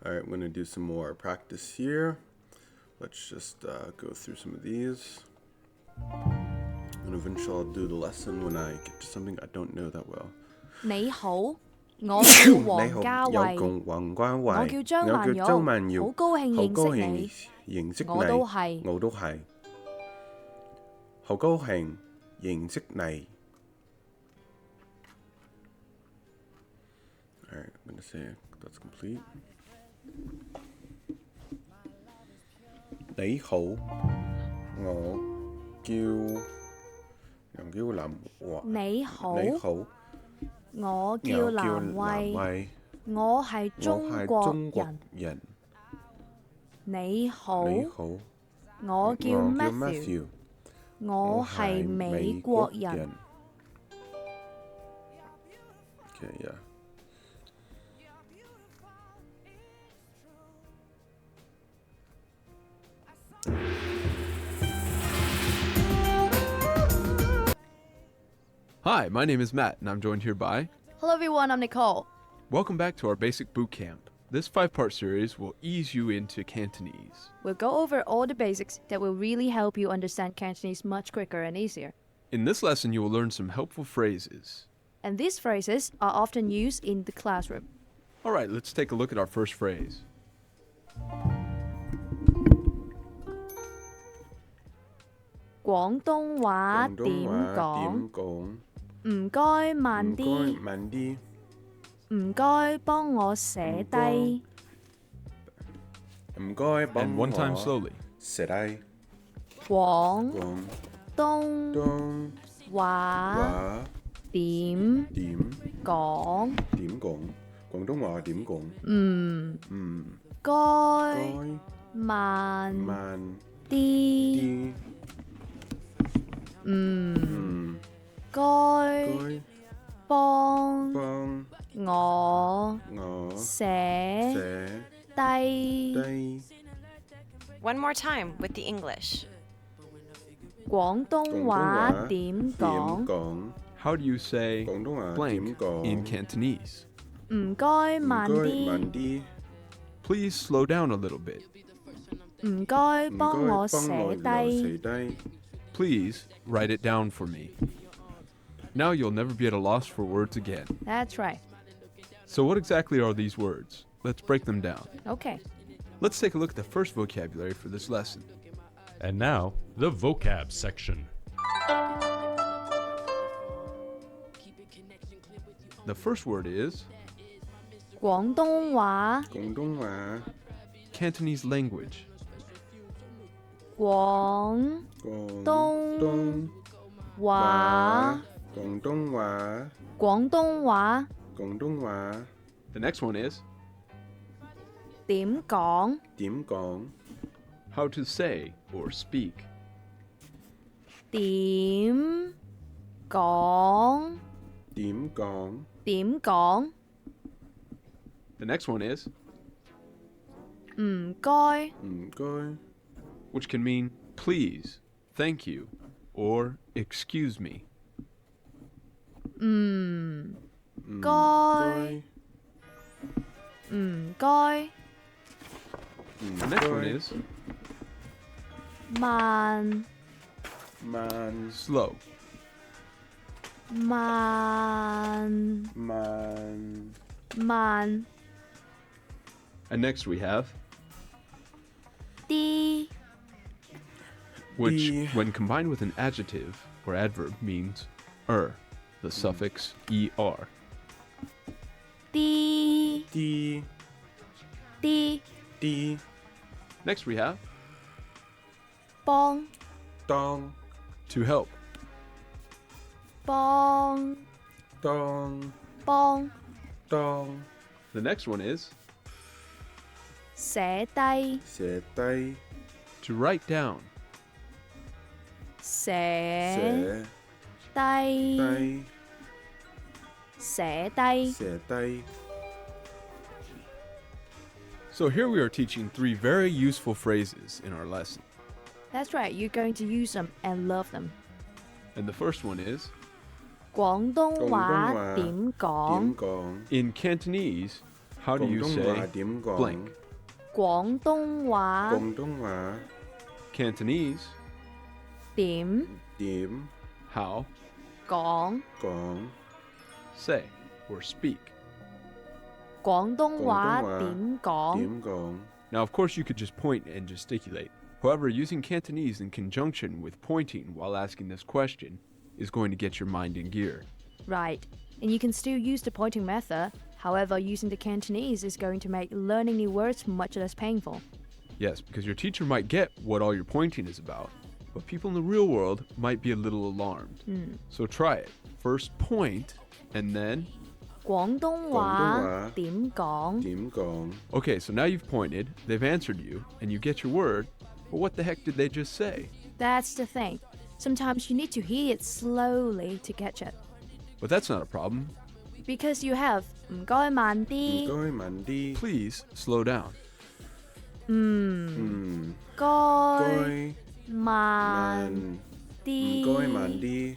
Alright, I'm going to do some more practice here. Let's just go through some of these. And eventually I'll do the lesson when I get to something I don't know that well. 你好，我叫你好，黃家有慧，共黃關慧，我叫張曼玉，張曼玉，好高興好高興認識認識你，我都你，係。我都係，好高興認識你。Alright, I'm going to say that's complete. 你好，我叫林華。你好，你好，我叫蘭慧，我係中國人。你好，你好，我叫 Matthew， 我係美國人。Okay, yeah. Hi, my name is Matt, and I'm joined here by... Hello everyone, I'm Nicole. Welcome back to our basic boot camp. This 5-part series will ease you into Cantonese. We'll go over all the basics that will really help you understand Cantonese much quicker and easier. In this lesson, you will learn some helpful phrases. And these phrases are often used in the classroom. Alright, let's take a look at our first phrase. 廣東話點講？唔該慢啲，唔該幫我寫低。唔該幫 And one time slowly. 寫低。廣東東話點講？廣東話點講？唔該慢啲。唔該幫我寫低。 One more time with the English. 廣東話點講？ How do you say 廣東話 blank 點講？ in Cantonese? 唔該慢啲， Please slow down a little bit. 唔該幫我寫低。 Please write it down for me. Now you'll never be at a loss for words again. That's right. So what exactly are these words? Let's break them down. Okay. Let's take a look at the first vocabulary for this lesson. And now, the vocab section. The first word is 廣東話， Cantonese language. 廣東話， 廣東話 The next one is 點講？ how to say or speak. 點講？點講？ The next one is 唔該， which can mean please, thank you, or excuse me. 唔該，唔該， The next one is 慢 slow. 慢慢 And next we have 啲 which, The- when combined with an adjective or adverb, means the suffix er. 啲啲 Next we have 幫 to help. 幫幫 The next one is 寫低 to write down. 寫低寫低 So here we are teaching 3 very useful phrases in our lesson. That's right, you're going to use them and love them. And the first one is 廣東話點講？ in Cantonese, How do you say điểm gọn. blank? 廣東話 Quảng Đông hóa. Cantonese, 點 Điểm how, 講 gọn. say, or speak. 廣東話 廣東話 點講 Điểm gọn. Now, of course, you could just point and gesticulate. However, using Cantonese in conjunction with pointing while asking this question is going to get your mind in gear. Right. And you can still use the pointing method. However, using the Cantonese is going to make learning new words much less painful. Yes, because your teacher might get what all your pointing is about, but people in the real world might be a little alarmed. So try it. First point, and then... 廣東話 廣東話 點講 Điểm gọn. Okay, so now you've pointed, they've answered you, and you get your word, but what the heck did they just say? That's the thing. Sometimes you need to hear it slowly to catch it. But that's not a problem. Because you have 唔該慢啲 Ngôi mạnh đi. Please slow down. 該 Ngôi 慢 mạnh. 啲 Ngôi mạnh đi.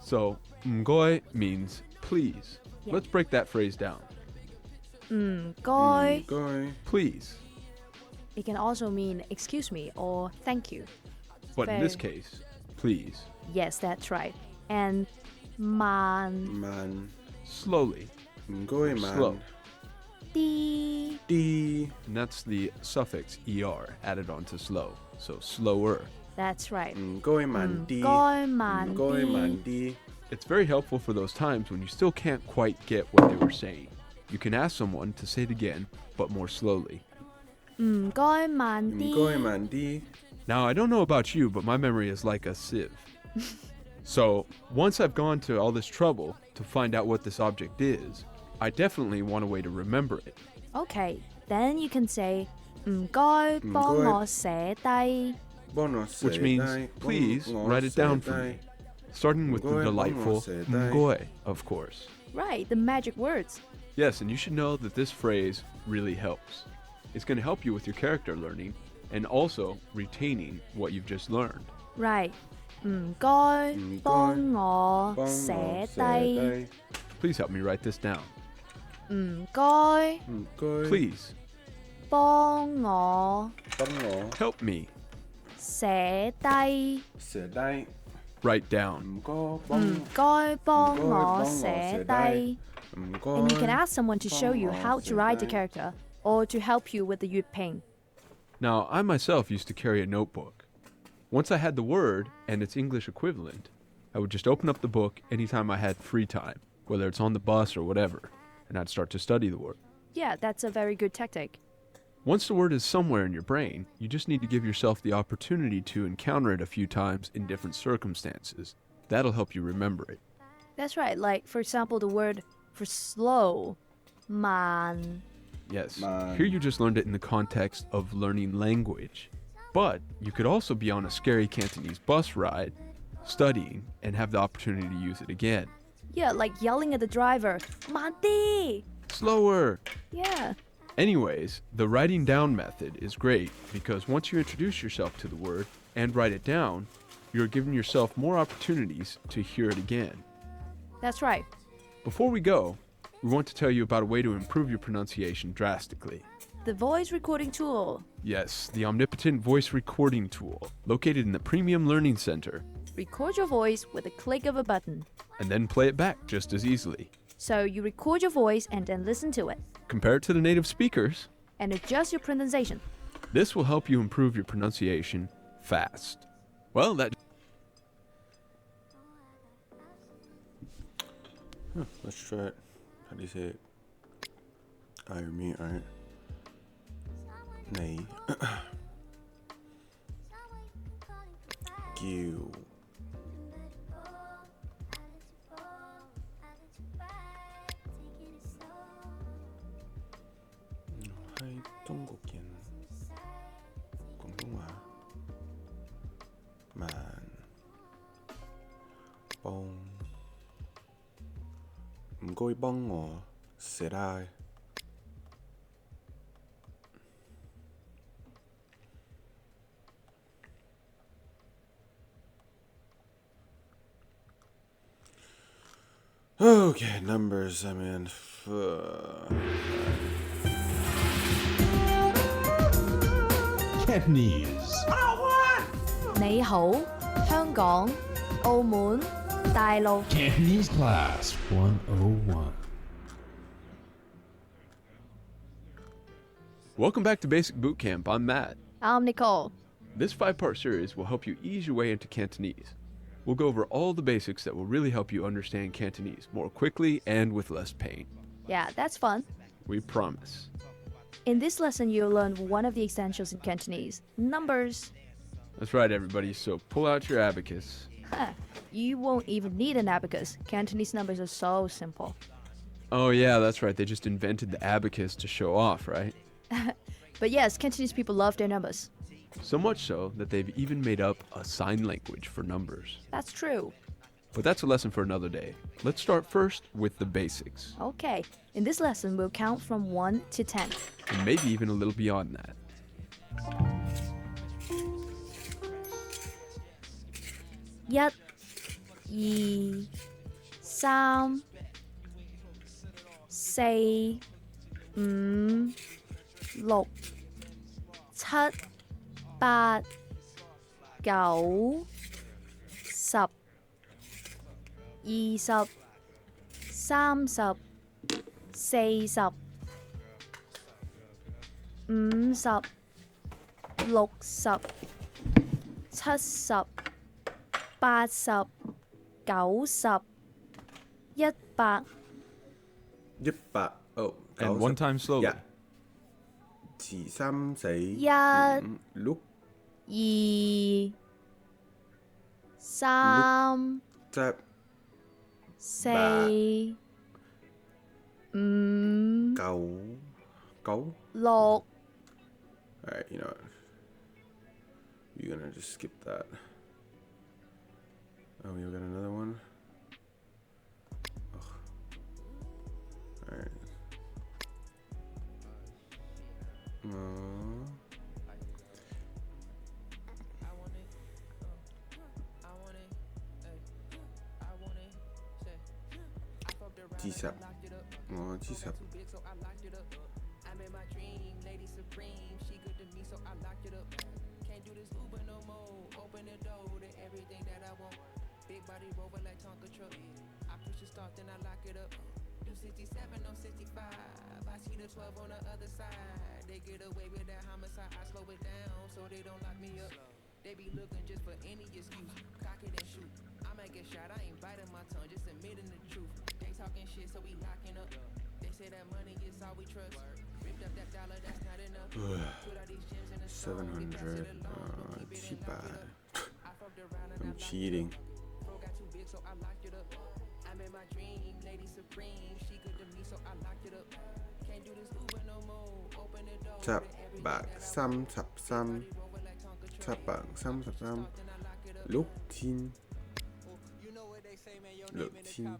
So, mgoi means please. Yeah. Let's break that phrase down. 唔該 Ngôi. Please. It can also mean excuse me or thank you. But in this Very- case, please. Yes, that's right. And 慢 Mạnh. Slowly. Ngôi Slow. mạnh 啲 đi. And that's the suffix er added onto slow. So slower. That's right. Ngôi mạnh đi. 唔該慢 Ngôi 啲 mạnh đi. It's very helpful for those times when you still can't quite get what they were saying. You can ask someone to say it again, but more slowly. 唔該慢 Ngôi 啲 mạnh đi. Now, I don't know about you, but my memory is like a sieve. So, once I've gone to all this trouble to find out what this object is, I definitely want a way to remember it. Okay, then you can say 唔該幫我寫低 幫我寫 Which means,低. please幫我 write it寫 down for低. me. Starting with the Mgoi, delightful幫我寫低. mgoi, of course. Right, the magic words. Yes, and you should know that this phrase really helps. It's going to help you with your character learning and also retaining what you've just learned. Right. 唔該唔該幫我幫我寫寫低 低. Please help me write this down. 唔該 唔該 Please 幫我幫我 help me 寫低寫低. write down. 唔該幫唔該幫我唔該幫我寫寫低 唔該 And you can ask someone to show you 幫我 how to 寫 write the 低. character or to help you with the yue ping. Now, I myself used to carry a notebook. Once I had the word and its English equivalent, I would just open up the book anytime I had free time, whether it's on the bus or whatever, and I'd start to study the word. Yeah, that's a very good tactic. Once the word is somewhere in your brain, you just need to give yourself the opportunity to encounter it a few times in different circumstances. That'll help you remember it. That's right. Like, for example, the word for slow, 慢. Yes, Man. here you just learned it in the context of learning language. But you could also be on a scary Cantonese bus ride, studying, and have the opportunity to use it again. Yeah, like yelling at the driver, 慢啲. Slower! Yeah. Anyways, the writing down method is great because once you introduce yourself to the word and write it down, you're giving yourself more opportunities to hear it again. That's right. Before we go, we want to tell you about a way to improve your pronunciation drastically. The voice recording tool. Yes, the omnipotent voice recording tool, located in the Premium Learning Center, Record your voice with a click of a button. and then play it back just as easily. So you record your voice and then listen to it Compare it to the native speakers. and adjust your pronunciation. This will help you improve your pronunciation fast. Well, that Let's try it. How do you say it? I or me, alright. Này. Kiều. Hai Trung Quốc人. Quảng Đông Hòa. Màn. Bông.唔該幫我寫低. Okay, numbers, I mean, Cantonese. 你好，香港、澳門、大陸。 Cantonese Class 101. Welcome back to Basic Boot Camp. I'm Matt. I'm Nicole. This 5-part series will help you ease your way into Cantonese. We'll go over all the basics that will really help you understand Cantonese more quickly and with less pain. Yeah, that's fun. We promise. In this lesson, you'll learn one of the essentials in Cantonese, numbers. That's right, everybody. So pull out your abacus. You won't even need an abacus. Cantonese numbers are so simple. Oh, yeah, that's right. They just invented the abacus to show off, right? But yes, Cantonese people love their numbers. So much so that they've even made up a sign language for numbers. That's true. But that's a lesson for another day. Let's start first with the basics, Okay, in this lesson, we'll count from 1 to 10. and maybe even a little beyond that. 1、2、3、4、5、6、7、8、9、10、20、30、40、50、60、70、80、90、100。 100 oh And one time slowly. Yeah. 2 3 4 一、 6 2、3、 7 4、 8 5、 9 9 6。 Alright, you know what? You're gonna just skip that. Oh, you got another one? Ugh. Alright. Uh, 70 哦70 700 cheap I'm cheating. Tap back 3 tap 3 tap back 3 tap 3 六千六千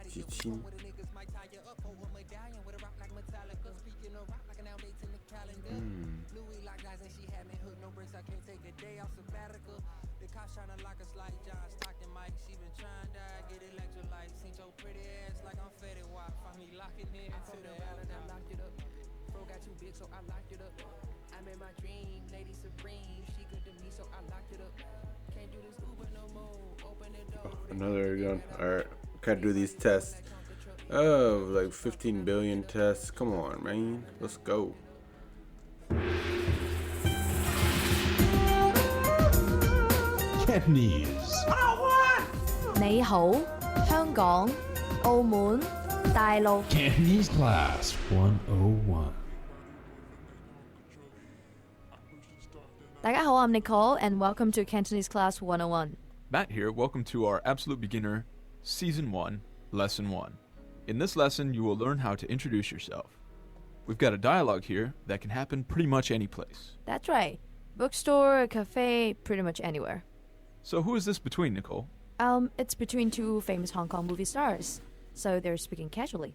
几千 Another gun. Alright, can't do these tests. Oh, like 15 billion tests. Come on, man. Let's go. Cantonese. 你好，香港、澳門、大陸。 Cantonese Class 101. 大家好, I'm Nicole, and welcome to Cantonese Class 101. Matt here. Welcome to our Absolute Beginner Season 1, Lesson 1. In this lesson, you will learn how to introduce yourself. We've got a dialogue here that can happen pretty much any place. That's right. Bookstore, a cafe, pretty much anywhere. So who is this between, Nicole? It's between two famous Hong Kong movie stars, so they're speaking casually.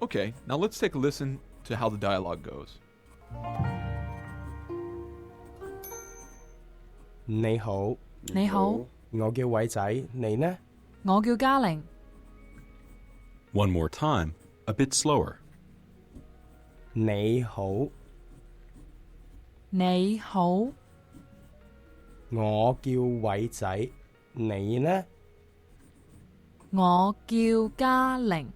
Okay, now let's take a listen to how the dialogue goes. 你好，你好，我叫偉仔，你呢？我叫嘉玲。 One more time, a bit slower. 你好，你好，我叫偉仔，你呢？我叫嘉玲。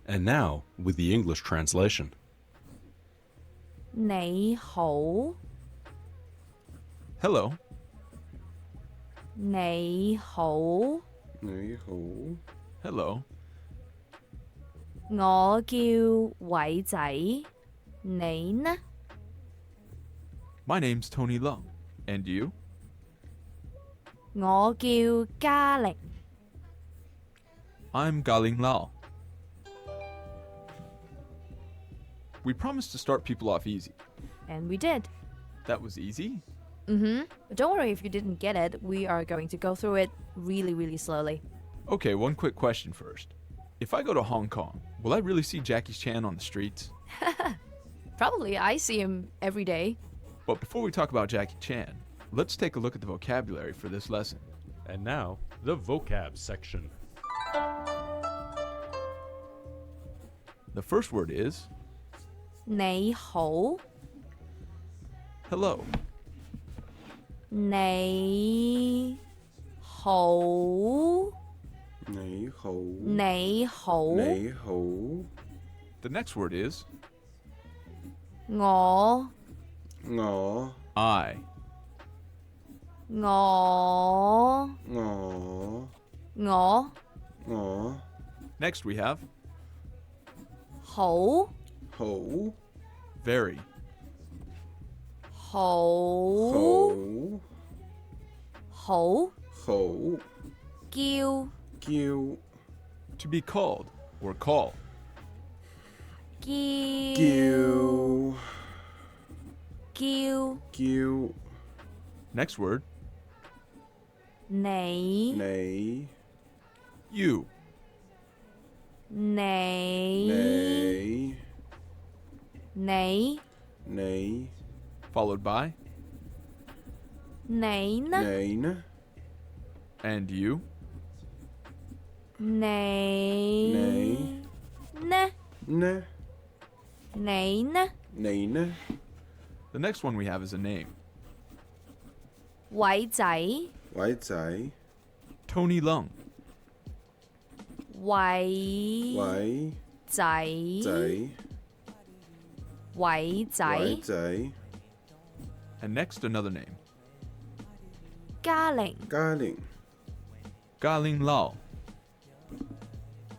And now, with the English translation. 你好， Hello. 你好，你好， Hello. 我叫偉仔，你呢？ My name's Tony Lung. And you? 我叫嘉玲。 I'm Galing Lao. We promised to start people off easy. And we did. That was easy? But don't worry if you didn't get it. We are going to go through it really, really slowly. Okay, one quick question first. If I go to Hong Kong, will I really see Jackie Chan on the streets? Probably I see him every day. But before we talk about Jackie Chan, let's take a look at the vocabulary for this lesson. And now, the vocab section. The first word is 你好， hello. 你好，你好，你好，你好， The next word is 我，我， I. 我，我，我，我， Next we have 好，好， very. 好，好，好，好，叫，叫， To be called or call. 叫，叫，叫，叫， Next word 你，你， you. 你，你，你，你， Followed by 你呢？你呢？ and you. 你呢？呢？你呢？你呢？ The next one we have is a name. 偉仔，偉仔， Tony Lung. 偉偉仔，仔，偉仔，偉仔， And next another name. 嘉玲，嘉玲， Galing Lao.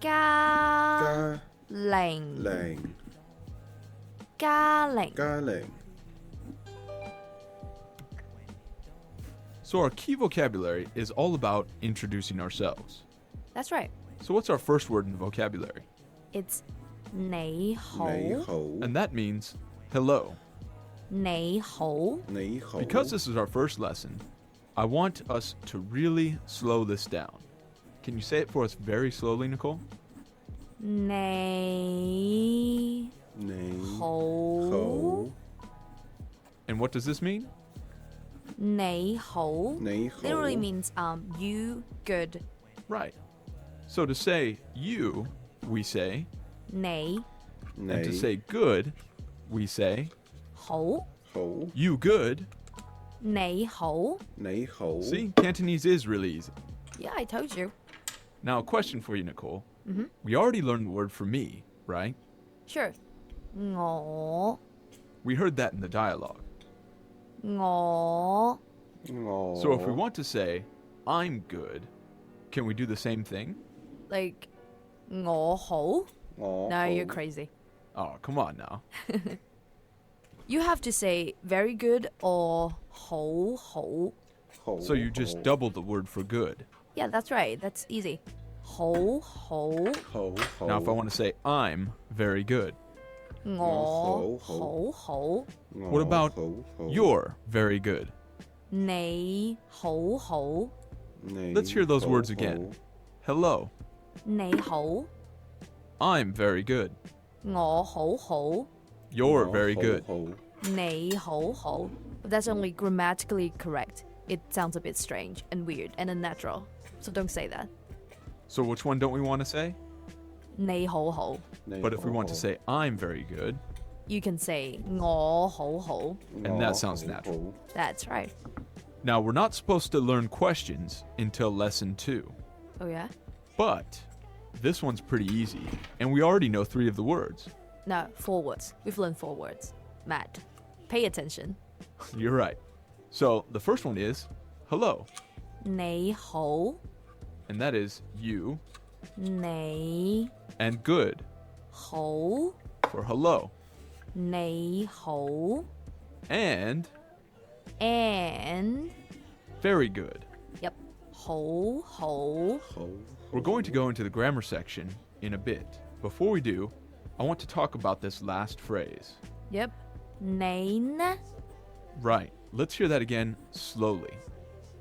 嘉嘉玲，玲，嘉玲。嘉玲。 So our key vocabulary is all about introducing ourselves. That's right. So what's our first word in the vocabulary? It's 你好，你好， And that means hello. 你好，你好。 Because this is our first lesson, I want us to really slow this down. Can you say it for us very slowly, Nicole? 你你好，好， And what does this mean? 你好你好。 literally means you good. Right. So to say you, we say, 你 and to 你 say good, we say, 好，好， you good. 你好。你好。 See, Cantonese is really easy. Yeah, I told you. Now, a question for you, Nicole. We already learned the word for me, right? Sure. 我 We heard that in the dialogue. 我 我 So if we want to say, I'm good, can we do the same thing? like 我好. 我 No, 好 you're crazy. Oh, come on now. You have to say very good or 好好. 好 So you just double the word for good. Yeah, that's right. That's easy. 好好好好 Now, if I want to say, I'm very good, 我好好 what about 好好 you're very good? 你好好 你 Let's hear those 好 words 好 again. Hello, 你好 I'm very good. 我好好 You're 我 very 好 good. 好 你好好. But that's only grammatically correct. It sounds a bit strange and weird and unnatural. So don't say that. So which one don't we want to say? 你好好. But if we want to say I'm very good, You can say 我好好. and that sounds natural. That's right. Now, we're not supposed to learn questions until lesson 2. Oh yeah? But this one's pretty easy, and we already know 3 of the words. No, 4 words. We've learned 4 words. Matt, pay attention. You're right. So the first one is hello, 你好, and that is you, 你 and good 好, for hello, 你好, and and very good. yep, 好好. We're going to go into the grammar section in a bit. Before we do, I want to talk about this last phrase. Yep. 你呢? Right. Let's hear that again slowly.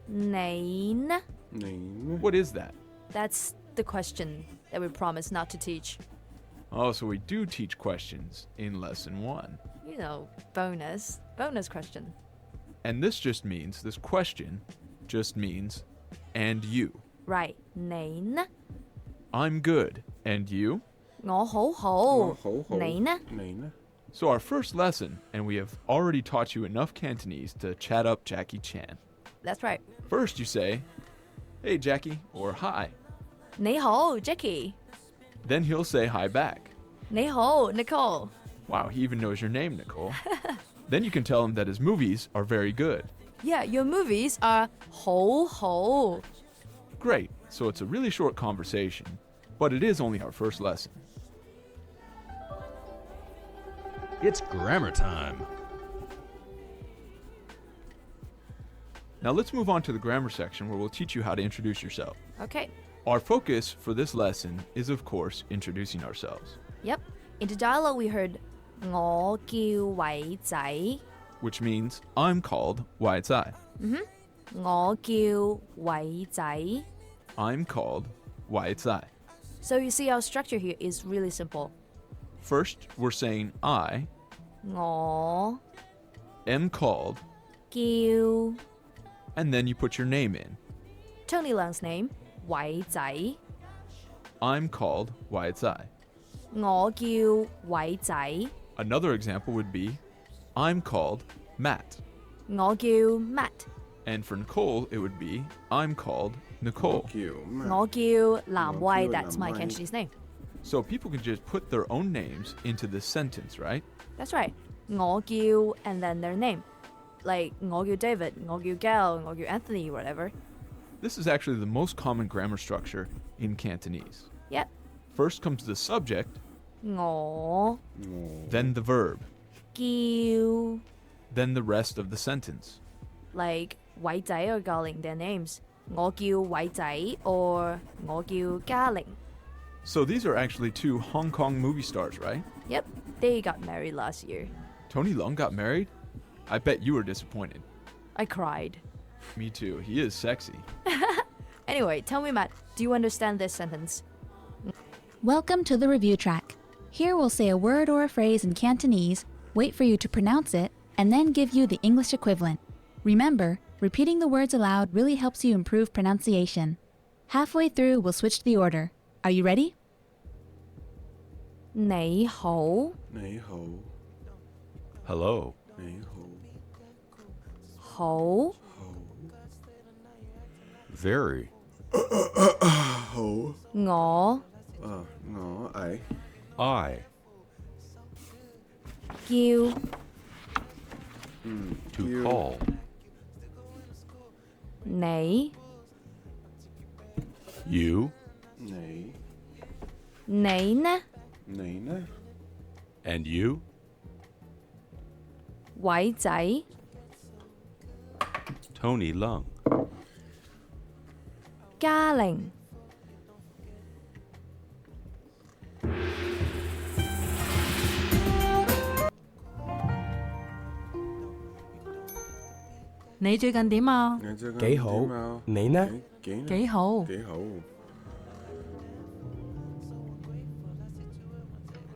你呢? What is that? That's the question that we promised not to teach. Oh, so we do teach questions in lesson 1. You know, bonus question. And this question just means, and you. Right. 你呢? I'm good. And you? 我好好. 你呢? So our first lesson, and we have already taught you enough Cantonese to chat up Jackie Chan. That's right. First you say, hey Jackie, or hi. 你好, Jackie. Then he'll say hi back. 你好, Nicole. Wow, he even knows your name, Nicole. Then you can tell him that his movies are very good. Yeah, your movies are 好好. Great, so it's a really short conversation, but it is only our first lesson. It's grammar time. Now let's move on to the grammar section where we'll teach you how to introduce yourself. Okay. Our focus for this lesson is, of course, introducing ourselves, Yep. In the dialogue we heard 我叫偉仔. which means I'm called Wai Tsai. 我叫偉仔. I'm called Wai Tsai. So you see our structure here is really simple. First, we're saying I 我 am called, 叫 and then you put your name in. Tony Leung's name, 偉仔. I'm called Wai Tsai. 我叫偉仔. Another example would be I'm called Matt. 我叫 Matt. And for Nicole, it would be I'm called Nicole. 我叫南威. That's my 南威. Cantonese name. So people can just put their own names into this sentence, right? That's right. 我叫 and then their name. Like 我叫 David, 我叫 Gal, 我叫 Anthony, whatever. This is actually the most common grammar structure in Cantonese. Yep. First comes the subject, 我 then the verb, 叫 then the rest of the sentence. like 偉仔 or 嘉玲 their names. 我叫偉仔 or 我叫嘉玲. So these are actually 2 Hong Kong movie stars, right? Yep, they got married last year. Tony Leung got married? I bet you were disappointed. I cried. Me too. He is sexy. Anyway, tell me, Matt, do you understand this sentence? Welcome to the review track. Here we'll say a word or a phrase in Cantonese, wait for you to pronounce it, and then give you the English equivalent. Remember, repeating the words aloud really helps you improve pronunciation. Halfway through, we'll switch the order. Are you ready? 你好 Hello. 好 Very. 我 I.叫 To call. 你 You. 你呢 And you. 偉仔 Tony Leung. 嘉玲 你最近點啊？幾好，你呢？幾好。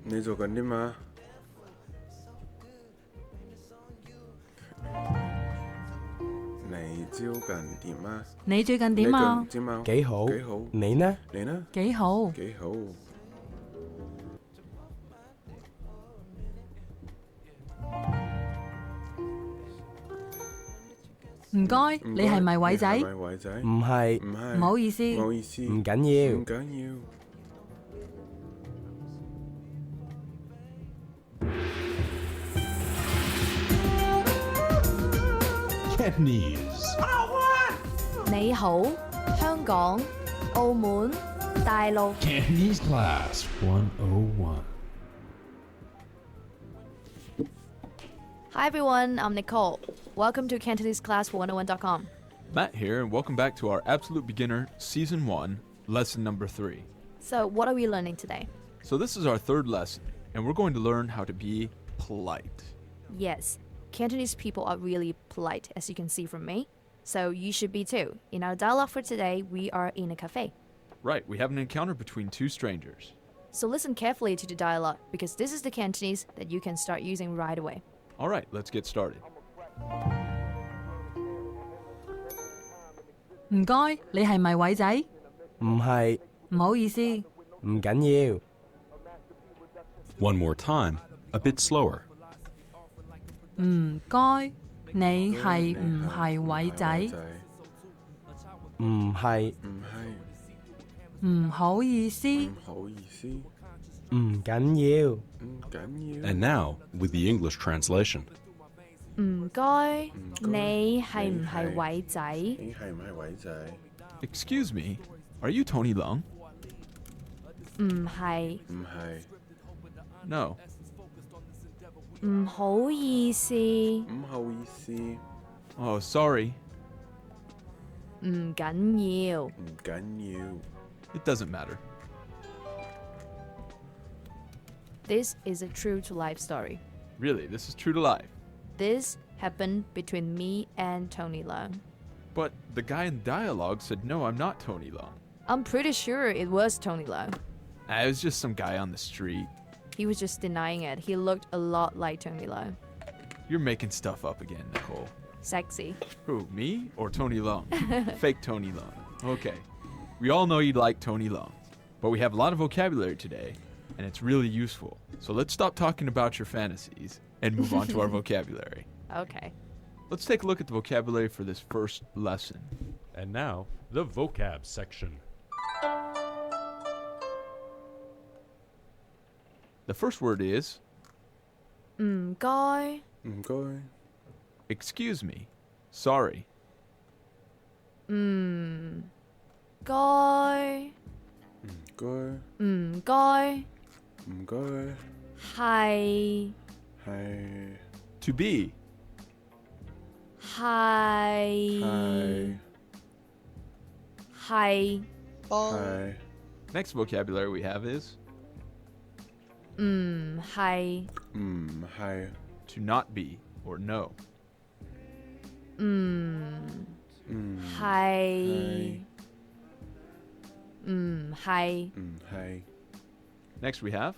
你做緊啲嘛？你最近點啊？你最近點啊？點啊？幾好幾好。你呢？你呢？幾好。幾好。唔該，你係咪偉仔？你係咪偉仔？唔係，唔係。唔好意思。唔好意思。唔緊要。唔緊要。Cantonese. 你好，香港、澳門、大陸。 Cantonese Class 101. Hi everyone, I'm Nicole. Welcome to Cantonese Class 101.com. Matt here, and welcome back to our Absolute Beginner Season 1, Lesson number 3. So, what are we learning today? So this is our third lesson, and we're going to learn how to be polite. Yes, Cantonese people are really polite, as you can see from me. So, you should be too. In our dialogue for today, we are in a cafe. Right, we have an encounter between two strangers. So, listen carefully to the dialogue because this is the Cantonese that you can start using right away. All right, let's get started. 唔該，你係咪偉仔？唔係，唔好意思。唔緊要。 One more time, a bit slower. 唔該，你係唔係偉仔？唔係，唔係。唔好意思。唔好意思。唔緊要。唔緊要。 And now, with the English translation. 唔該，你係唔係偉仔？你係唔係偉仔？ Excuse me, are you Tony Leung? 唔係，唔係。 No. 唔好意思，唔好意思。 Oh, sorry. 唔緊要。唔緊要。 It doesn't matter. This is a true-to-life story. Really, this is true to life. This happened between me and Tony Leung. But the guy in dialogue said, no, I'm not Tony Leung. I'm pretty sure it was Tony Leung. It was just some guy on the street. He was just denying it. He looked a lot like Tony Leung. You're making stuff up again, Nicole. Sexy. Who, me or Tony Leung? Fake Tony Leung. Okay. We all know you like Tony Leung, but we have a lot of vocabulary today, and it's really useful. So let's stop talking about your fantasies and move on to our vocabulary. Okay. Let's take a look at the vocabulary for this first lesson. And now, the vocab section. The first word is 唔該，唔該。 excuse me, sorry. 唔該，唔該。唔該，唔該。係係。 To be, 係係。係係。 next vocabulary we have is 唔係唔係。 to not be or no. 唔係唔係唔係。 Next we have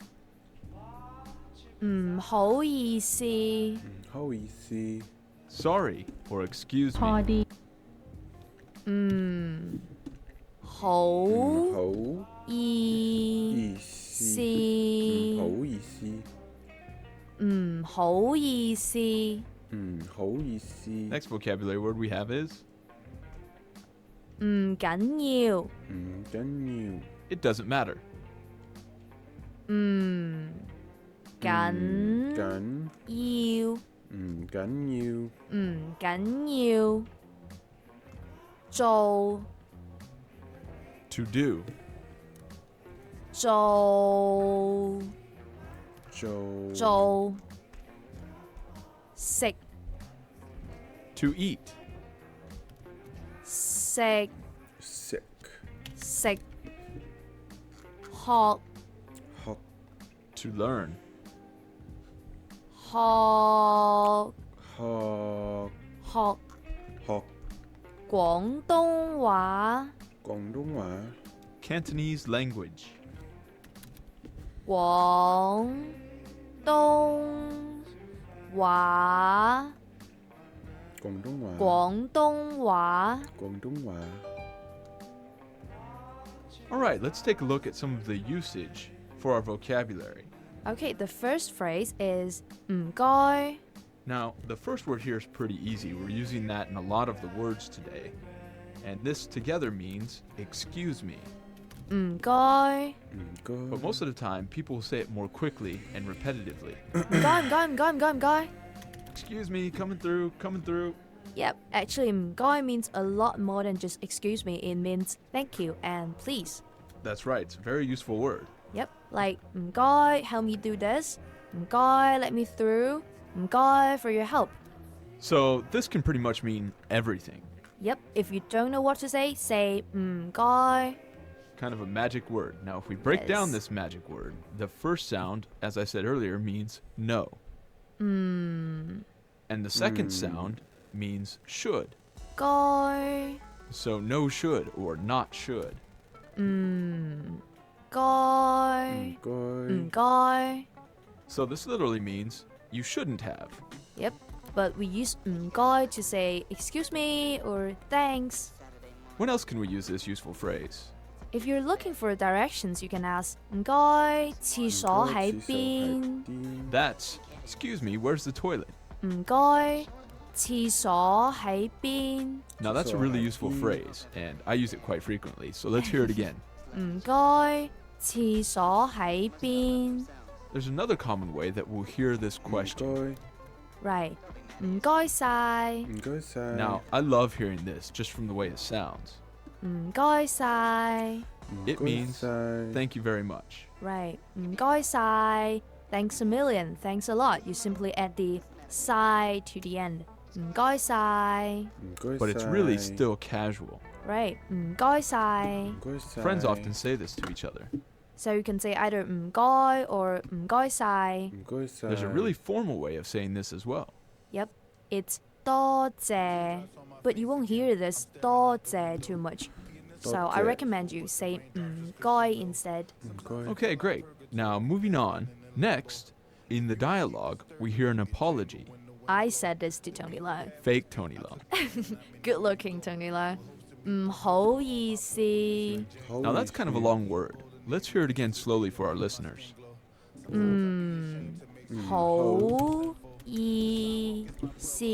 唔好意思，唔好意思。 sorry or excuse 錯 me. 啲。唔好唔好意意思，思。唔好意思。唔好意思，唔好意思。 Next vocabulary word we have is 唔緊要，唔緊要。 it doesn't matter. 唔緊緊要，唔緊唔緊要，做 To do, 做要。做食 to eat, 食食。食學學。 to learn, 學學。學學。廣東話，廣東話。 Cantonese language, 廣東話，廣東話廣東話廣東話 All right, let's take a look at some of the usage for our vocabulary. Okay, the first phrase is 唔該 Now, the first word here is pretty easy. We're using that in a lot of the words today. And this together means excuse me. 唔該 But most of the time, people will say it more quickly and repetitively. 唔該唔該唔該唔該唔該 Excuse me, coming through, coming through. Yep, actually 唔該 means a lot more than just excuse me. It means thank you and please. That's right, it's a very useful word. Yep, like 唔該 help me do this. 唔該 let me through. 唔該 for your help. So this can pretty much mean everything. Yep, if you don't know what to say 唔該. Kind of a magic word. Now, if we break down Yes. this magic word, the first sound, as I said earlier, means no. And the second sound means should. 該 So no should or not should. 該 唔該. So this literally means you shouldn't have. Yep, but we use 唔該 to say excuse me or thanks. When else can we use this useful phrase? If you're looking for directions, you can ask 唔該廁所喺邊? That's, excuse me, where's the toilet? 唔該廁所喺邊? Now that's a really useful phrase, and I use it quite frequently, so let's hear it again. 唔該廁所喺邊? There's another common way that we'll hear this question. Right. 唔該晒. Now, I love hearing this just from the way it sounds. 唔該晒. It means thank you very much. Right. 唔該晒. Thanks a million. Thanks a lot. You simply add the "sai" to the end. 唔該晒. But it's really still casual. Right. 唔該晒. Friends often say this to each other. So you can say either 唔該 or 唔該晒. There's a really formal way of saying this as well. Yep. It's 多謝. But you won't hear this 多謝 too much. So I recommend you say 唔該 instead. Okay, great. Now, moving on. Next, in the dialogue, we hear an apology. I said this to Tony Lau. Fake Tony Lau. Good looking Tony Lau. 唔好意思. Now, that's kind of a long word. Let's hear it again slowly for our listeners. 好意思.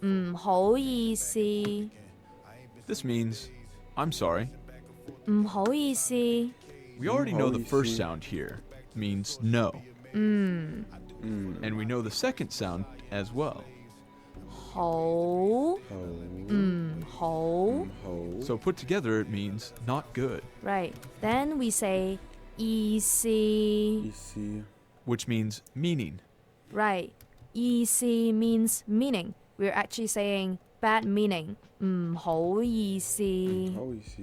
唔好意思. This means, I'm sorry. 唔好意思. We already know the first sound here means no. And we know the second sound as well. 好. 好. So put together, it means not good, Right. Then we say 意思. which means meaning. Right. 意思 means meaning. We're actually saying bad meaning. 唔好意思.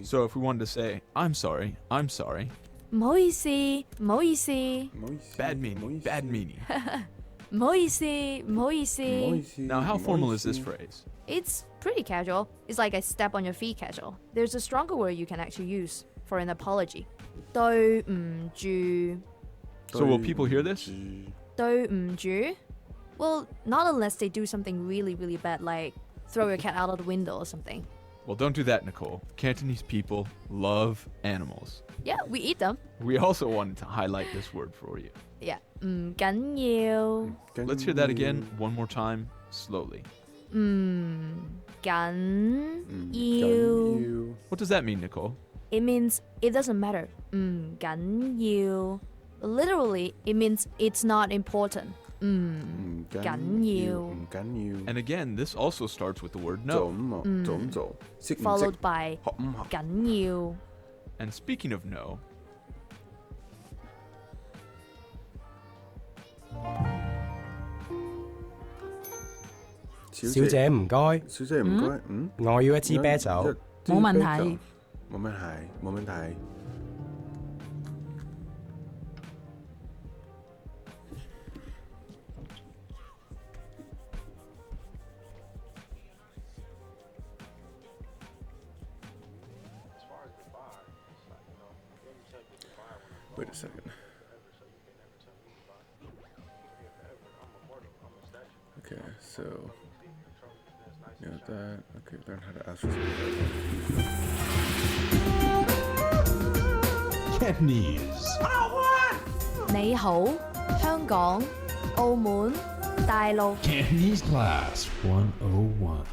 So if we wanted to say, I'm sorry, 唔好意思,唔好意思. bad meaning, bad meaning. 唔好意思,唔好意思. Now, how formal is this phrase? It's pretty casual. It's like a step on your feet casual. There's a stronger word you can actually use for an apology. 對唔住. So will people hear this? 對唔住? Well, not unless they do something really, really bad, like throw your cat out of the window or something. Well, don't do that, Nicole. Cantonese people love animals. Yeah, we eat them. We also wanted to highlight this word for you. Yeah. 唔緊要. Let's hear that again one more time, slowly. 唔緊要. What does that mean, Nicole? It means it doesn't matter. 唔緊要. Literally, it means it's not important. 唔緊要. And again, this also starts with the word no. Followed by 緊要. And speaking of no,小姐唔該，我要一支啤酒。冇問題。冇問題，冇問題。Wait a second. Okay, so that. Okay, learn how to ask for something. Cantonese. 你好，香港、澳門、大陸。 Cantonese Class 101.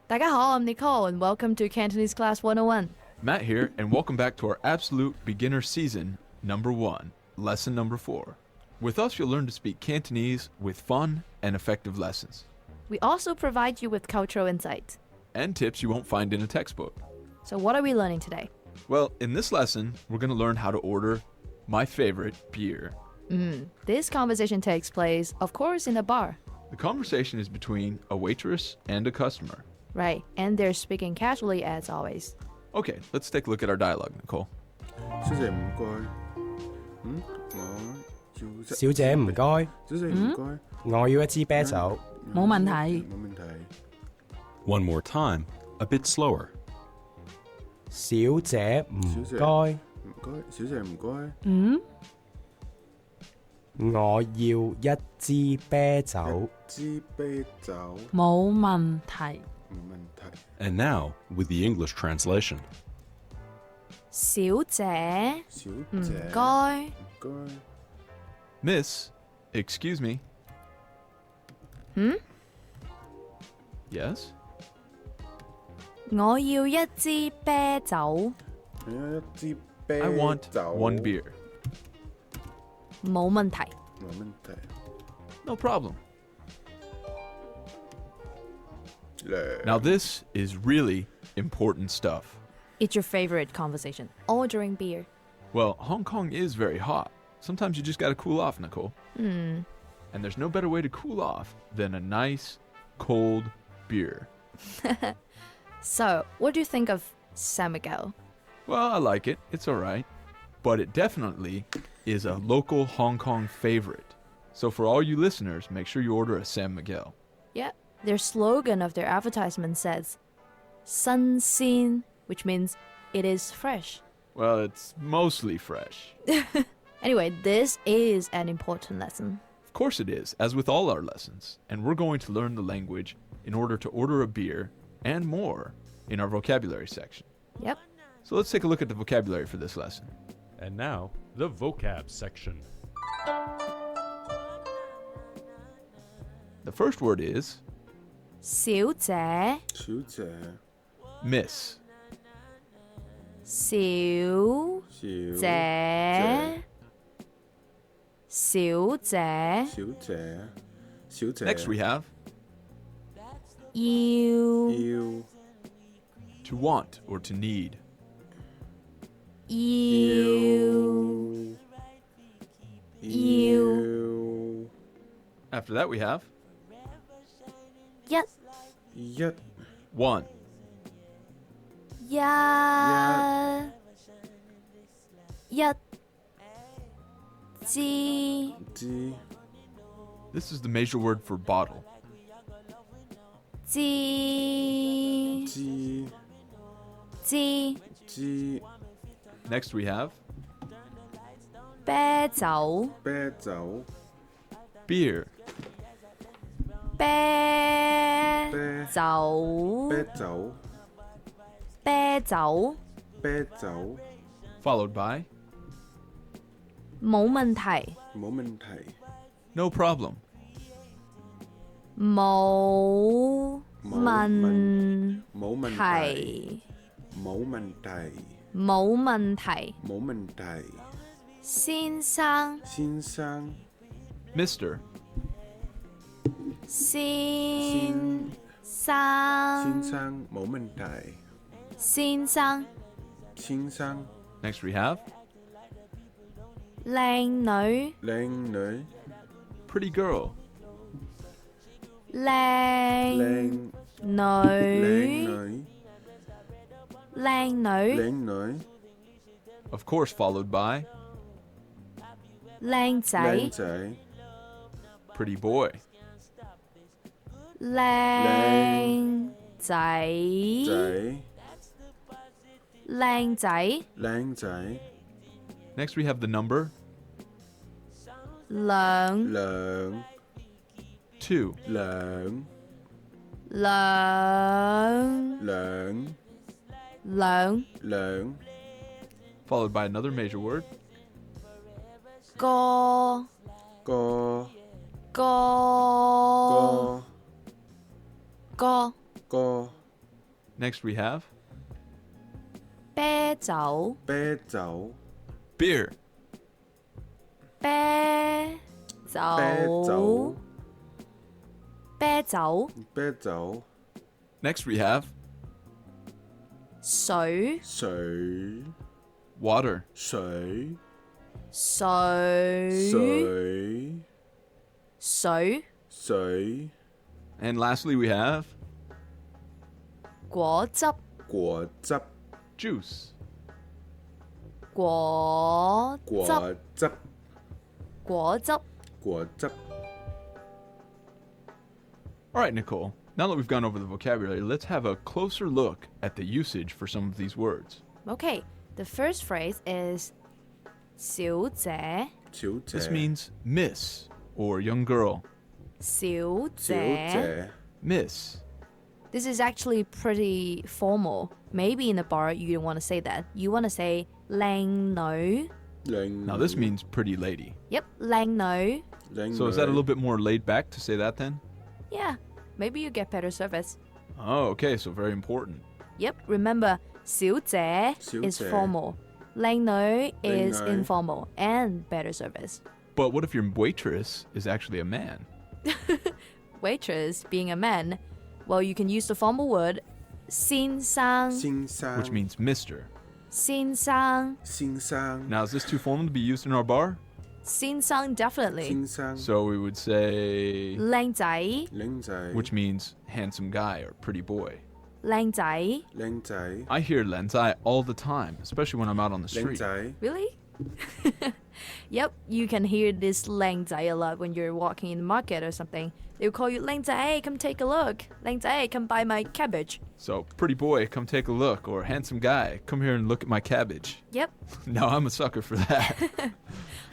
大家好，I'm Nicole and welcome to Cantonese Class 101. Matt here, and welcome back to our absolute beginner season, number 1, lesson number 4. With us, you'll learn to speak Cantonese with fun and effective lessons, We also provide you with cultural insight. and tips you won't find in a textbook. So what are we learning today? Well, in this lesson, we're going to learn how to order my favorite beer. This conversation takes place, of course, in a bar. The conversation is between a waitress and a customer. Right, and they're speaking casually as always. Okay, let's take a look at our dialogue, Nicole. 小姐唔該，小姐唔該，小姐唔該，我要一支啤酒。冇問題。冇問題。 One more time, a bit slower. 小姐唔該，唔該，小姐唔該，我要一支啤酒。支啤酒，冇問題。冇問題。 And now, with the English translation. 小姐，小唔姐，該，唔該， Miss, excuse me. Yes? 我要一支啤酒，我要一支啤 I want 酒， one beer. 冇問題。冇問題。 No problem. 嚟 Now, this is really important stuff. It's your favorite conversation, ordering beer. Well, Hong Kong is very hot. Sometimes you just gotta cool off, Nicole. And there's no better way to cool off than a nice, cold beer. So, what do you think of San Miguel? Well, I like it. It's alright. But it definitely is a local Hong Kong favorite. So for all you listeners, make sure you order a San Miguel. Yeah, their slogan of their advertisement says, 新鮮, which means it is fresh. Well, it's mostly fresh. Anyway, this is an important lesson. Of course it is, as with all our lessons. And we're going to learn the language in order to order a beer and more in our vocabulary section. Yep. So let's take a look at the vocabulary for this lesson. And now, the vocab section. The first word is 小姐，小姐， miss. 小小姐，小姐，小姐，小姐。 Next we have 要要 to want or to need. 要 After that we have 一 one. 一支 支 This is the major word for bottle. 支支支 支 Next we have 啤酒 啤酒 beer. 啤啤酒啤酒啤酒啤酒 Followed by 冇問題 冇問題 no problem. 冇冇問冇問題題冇問題冇問題冇問題先生先生 Mr. 先先生生冇問題先生先生 Next we have 靚女靚女 pretty girl. 靚靚女靚女靚女靚女 Of course followed by 靚仔靚仔 pretty boy. 靚仔仔靚仔靚仔 Next we have the number 兩兩 2. 兩兩兩兩兩 Followed by another major word. 個個個個個 個 Next we have 啤酒啤酒 beer. 啤酒啤酒啤酒 Next we have 水水 water. 水水水水水 And lastly we have 果汁果汁 juice. 果汁果汁果汁果汁 All right, Nicole. Now that we've gone over the vocabulary, let's have a closer look at the usage for some of these words. Okay, the first phrase is 小姐小姐 This means miss or young girl. 小小姐姐 Miss. This is actually pretty formal. Maybe in a bar you don't want to say that. You want to say 靚女. Now this means pretty lady. Yep, 靚女. So is that a little bit more laid back to say that then? Yeah, maybe you get better service. Oh, okay, so very important. Yep, remember 小姐小 is 姐 formal. 靚女is 靚女 informal and better service. But what if your waitress is actually a man? Waitress being a man, well, you can use the formal word 先生先生 Which means mister. 先生先生 Now, is this too formal to be used in our bar? 先生 definitely. 先生 So we would say, 靚仔靚仔 which means handsome guy or pretty boy. 靚仔靚仔 I hear lenzai all the time, especially when I'm out on the 靚 street. 仔 Really? Yep, you can hear this 靚仔 a lot when you're walking in the market or something. They'll call you 靚仔, hey, come take a look. 靚仔, come buy my cabbage. So, pretty boy, come take a look, or handsome guy, come here and look at my cabbage. Yep, Now I'm a sucker for that.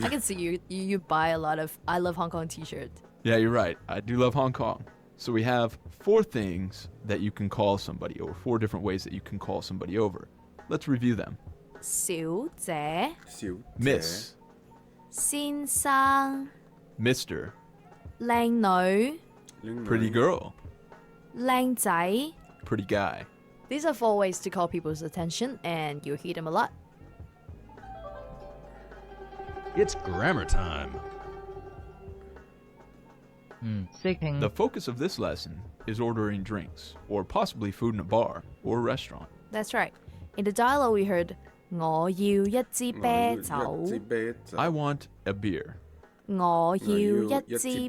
I can see you buy a lot of I Love Hong Kong t-shirts. Yeah, you're right. I do love Hong Kong. So we have 4 things that you can call somebody, or 4 different ways that you can call somebody over. Let's review them. 小姐小姐 Miss, 先生 Mr, 靚女 靚女 pretty girl, 靚仔 pretty guy. These are 4 ways to call people's attention, and you'll hear them a lot. It's grammar time. The focus of this lesson is ordering drinks, or possibly food in a bar or restaurant. That's right. In the dialogue we heard 我要一支啤酒我要一支啤酒 I want a beer. 我要一支啤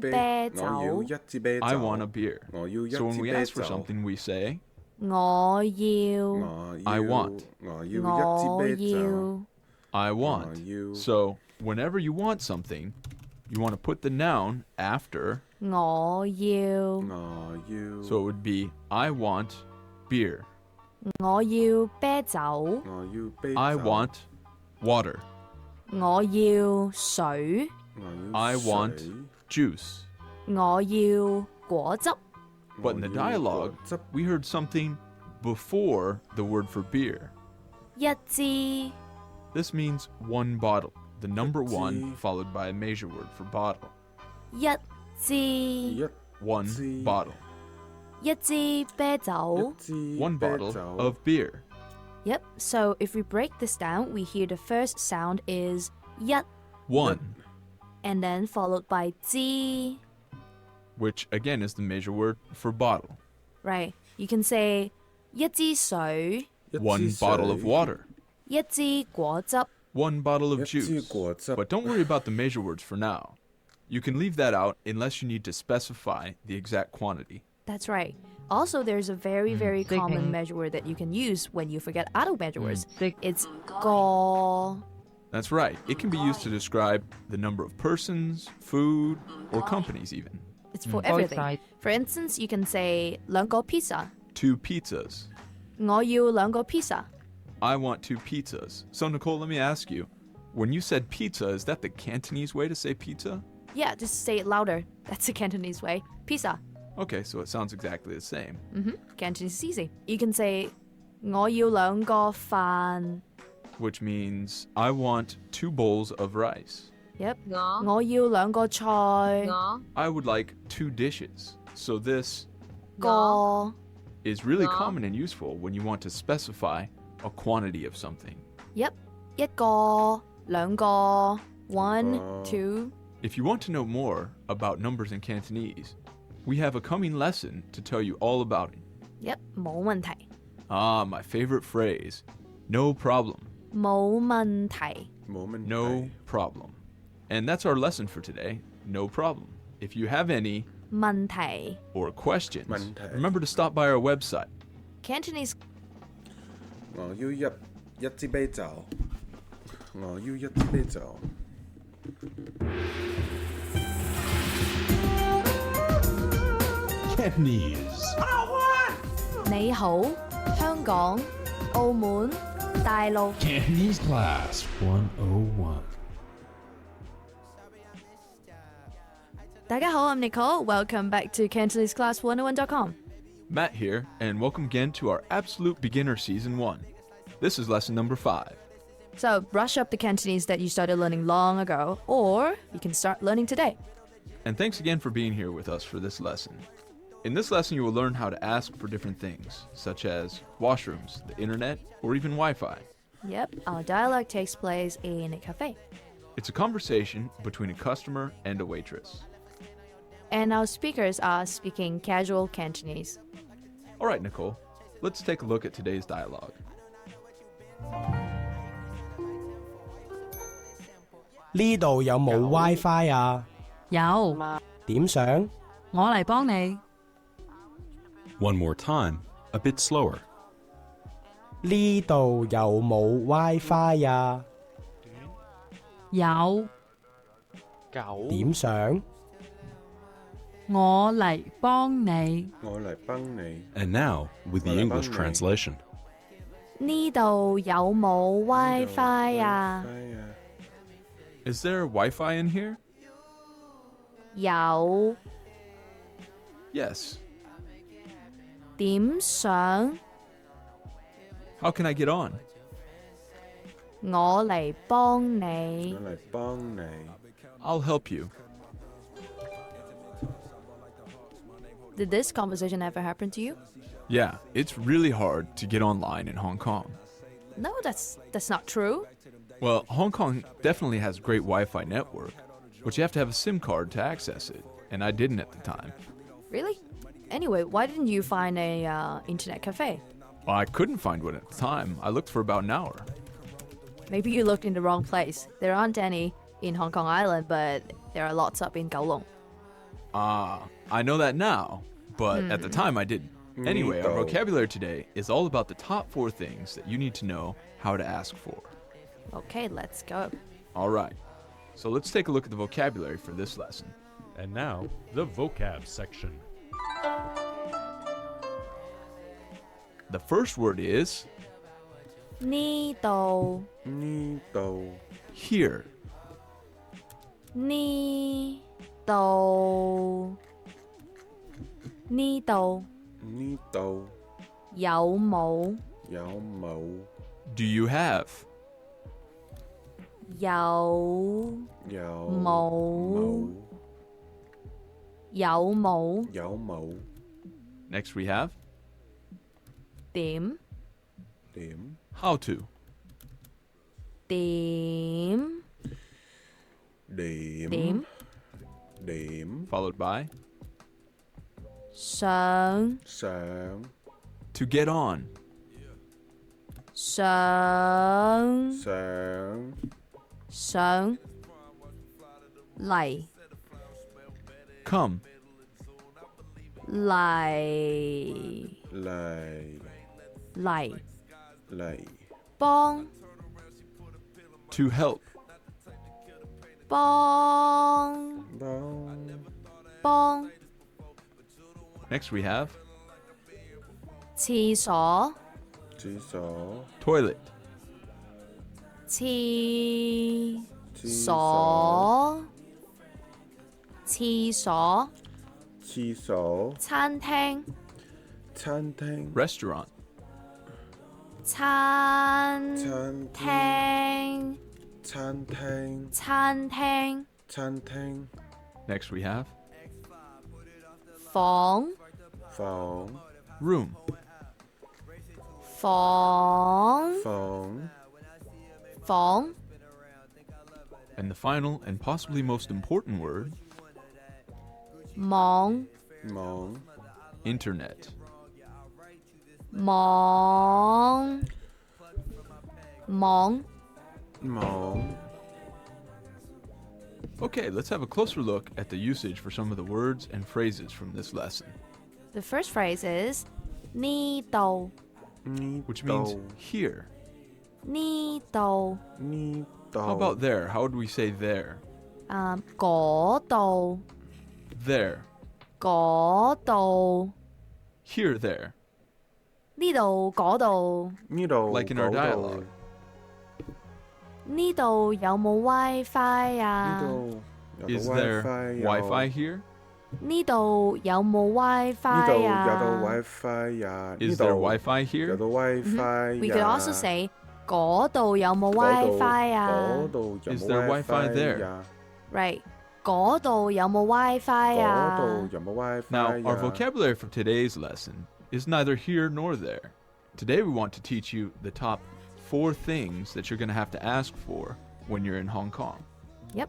我要酒一支啤酒 I want a beer. 我要一支 So when we ask for 啤酒 something, we say, 我要我 I 要 want 我要我一支啤酒 要 I want. you. So whenever you want something, you want to put the noun after. 我要我要 So it would be, I want beer. 我要啤酒我要啤酒 I want water. 我要水我要 I 水 want juice. 我要果汁 But in the 我要 dialogue, 果汁 we heard something before the word for beer. 一支 This means 1 bottle. The number 1 1 followed by a measure word for bottle. 一支一 1 支 bottle. 一支啤酒一支 1 啤 bottle 酒 of beer. Yep, so if we break this down, we hear the first sound is 一 1, and then followed by 支. which again is the measure word for bottle. Right, you can say 一支水一支 1 bottle of 水 water. 一支果汁 1 bottle of 一支 juice. 果汁 But don't worry about the measure words for now. You can leave that out unless you need to specify the exact quantity. That's right. Also, there's a very common measure word that you can use when you forget other measure words. It's 個. That's right. It can be used to describe the number of persons, food, or companies even. It's for everything. For instance, you can say 兩個 pizza. 2 pizzas. 我要兩個 pizza. I want 2 pizzas. So Nicole, let me ask you, when you said pizza, is that the Cantonese way to say pizza? Yeah, just say it louder. That's the Cantonese way. Pizza. Okay, so it sounds exactly the same. Cantonese is easy. You can say 我要兩個飯 Which means I want 2 bowls of rice. Yep. 我要兩個菜 I would like 2 dishes. So this 個 is really common and useful when you want to specify a quantity of something. Yep. 一個兩個 one, two. If you want to know more about numbers in Cantonese, we have a coming lesson to tell you all about it. Yep, 冇問題 Ah, my favorite phrase. No problem. 冇問題 Moment. No problem. And that's our lesson for today. No problem. If you have any 問題 or questions, 問題 remember to stop by our website. Cantonese 我要一支啤酒。我要一支啤酒。Cantonese. 你好香港澳門大陸 Cantonese Class 101. 大家好 I'm Nicole. Welcome back to CantoneseClass101.com. Matt here, and welcome again to our Absolute Beginner Season 1. This is lesson number 5. So brush up the Cantonese that you started learning long ago, or you can start learning today. And thanks again for being here with us for this lesson. In this lesson, you will learn how to ask for different things, such as washrooms, the internet, or even Wi-Fi. Yep, our dialogue takes place in a cafe. It's a conversation between a customer and a waitress. And our speakers are speaking casual Cantonese. All right, Nicole, let's take a look at today's dialogue. 呢度有冇 WiFi 啊？有，點上？我嚟幫你。 One more time, a bit slower. 呢度有冇 WiFi 啊？有，點上？我嚟幫你。我嚟幫你。 And now, with the Well, English bang, translation. 呢度有冇 WiFi 啊？ Is there Wi-Fi in here? 有， Yes. 點上？ How can I get on? 我嚟幫你。我嚟幫你。 I'll help you. Did this conversation ever happen to you? Yeah, it's really hard to get online in Hong Kong. No, that's not true. Well, Hong Kong definitely has a great Wi-Fi network, but you have to have a SIM card to access it, and I didn't at the time. Really? Anyway, why didn't you find a internet cafe? Well, I couldn't find one at the time. I looked for about an hour. Maybe you looked in the wrong place. There aren't any in Hong Kong Island, but there are lots up in Kowloon. I know that now, but at the time I didn't. Anyway, our vocabulary today is all about the top 4 things that you need to know how to ask for. Okay, let's go. All right, so let's take a look at the vocabulary for this lesson. And now, the vocab section. The first word is 呢度，呢度 here. 呢度，呢度呢度有冇？有冇？ Do you have? 有有冇？有冇？有冇？ Next we have 點？點？ how to. 點？點？點？點？ Followed by 上？上 to get on. 上？上上？嚟？ Come. 嚟？嚟嚟？嚟幫？ To help. 幫？幫幫？ Next we have 廁所？廁所 toilet. 廁廁所？廁所廁所餐廳餐廳 Restaurant. 餐餐廳餐廳餐廳餐廳 Next we have 房房 room. 房房 房 And the final and possibly most important word, 網網 internet. 網網 網 Okay, let's have a closer look at the usage for some of the words and phrases from this lesson, The first phrase is 呢度 which means here. 呢度呢度 How about there? How would we say there? 嗰度 There. 嗰度 Here, there. 呢度嗰度呢度 Like in our 嗰度 dialogue. 呢度有冇 WiFi 呢啊？度有 Is 到 there WiFi Wi-Fi here? 呢度有冇呢 WiFi 度有到啊 WiFi 呀 Is 呢 there 度 Wi-Fi 有 here? 到 WiFi We 呀 could also say 嗰度有冇嗰度 WiFi 啊嗰度有 Is 冇 there Wi-Fi there? 呀 ？Right，嗰度有冇 WiFi 嗰啊度有冇 WiFi Now, our 呀 vocabulary for today's lesson is neither here nor there. Today we want to teach you the top 4 things that you're going to have to ask for when you're in Hong Kong. Yep.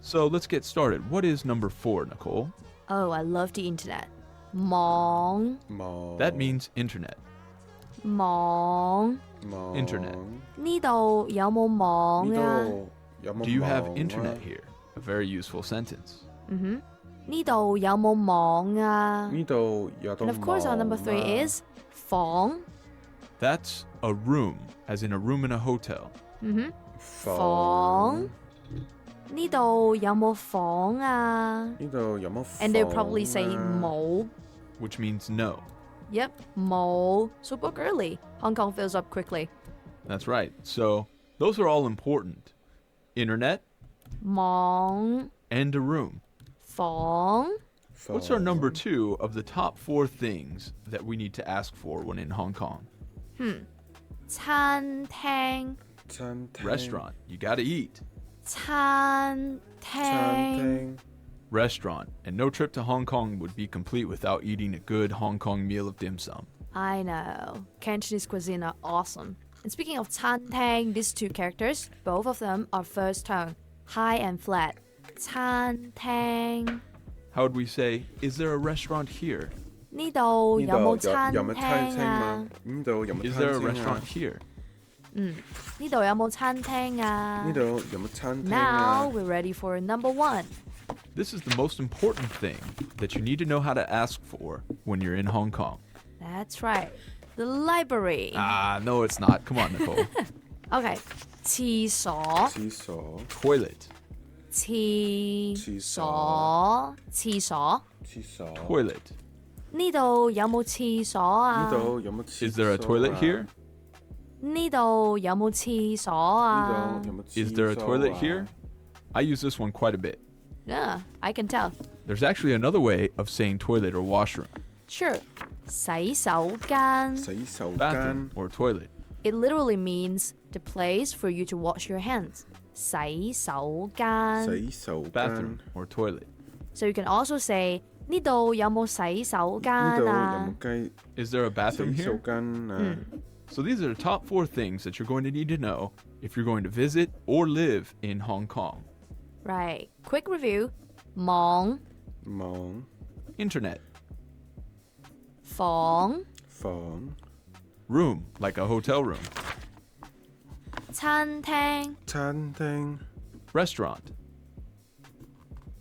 So let's get started. What is number 4, Nicole? Oh, I love the internet. 網 網 That means internet. 網 網 internet. 呢度有冇網呢啊？度有冇 Do you have 網 internet 啊 here? A very useful sentence. 呢度有冇網啊呢度有到 ？And of course, our number 3 網啊 is 房 That's a room, as in a room in a hotel. 房呢度有冇房啊呢度有冇房啊 ？And they'll probably say 冇。 Which means no. Yep, 冇. So book early. Hong Kong fills up quickly. That's right. So those are all important. Internet 網 and a room. 房 What's our number 2 of the top 4 things that we need to ask for when in Hong Kong? 餐廳餐廳 Restaurant. You gotta eat. 餐餐廳廳 Restaurant. And no trip to Hong Kong would be complete without eating a good Hong Kong meal of dim sum. I know. Cantonese cuisine are awesome. And speaking of 餐廳, these 2 characters, both of them are first tone, high and flat. 餐廳 How would we say, is there a restaurant here? 呢度有冇餐有冇餐廳廳啊嘛？？呢度有冇 Is 餐 there a 廳啊 restaurant here? 呢度有冇餐廳啊呢度有冇餐廳 Now 啊？ we're ready for number 1. This is the most important thing that you need to know how to ask for when you're in Hong Kong. That's right. The library. Ah, no, it's not. Come on, Nicole. Okay. 廁所廁所 Toilet. 廁所廁所廁所 Toilet. 呢度有冇廁所啊？呢度有冇廁所啊？ Is there a toilet here? 呢度有冇廁所啊呢度有冇廁所啊？ Is there a toilet here? I use this one quite a bit. Yeah, I can tell. There's actually another way of saying toilet or washroom. Sure. 洗手間洗手 Bathroom 間 or toilet. It literally means the place for you to wash your hands. 洗手間洗手 Bathroom 間 or toilet. So you can also say 呢度有冇洗手呢間度有啊冇雞 Is there a bathroom 洗手 here? 間啊？ So these are the top 4 things that you're going to need to know if you're going to visit or live in Hong Kong. Right. Quick review. 網網 Internet. 房房 Room, like a hotel room. 餐廳餐廳 Restaurant.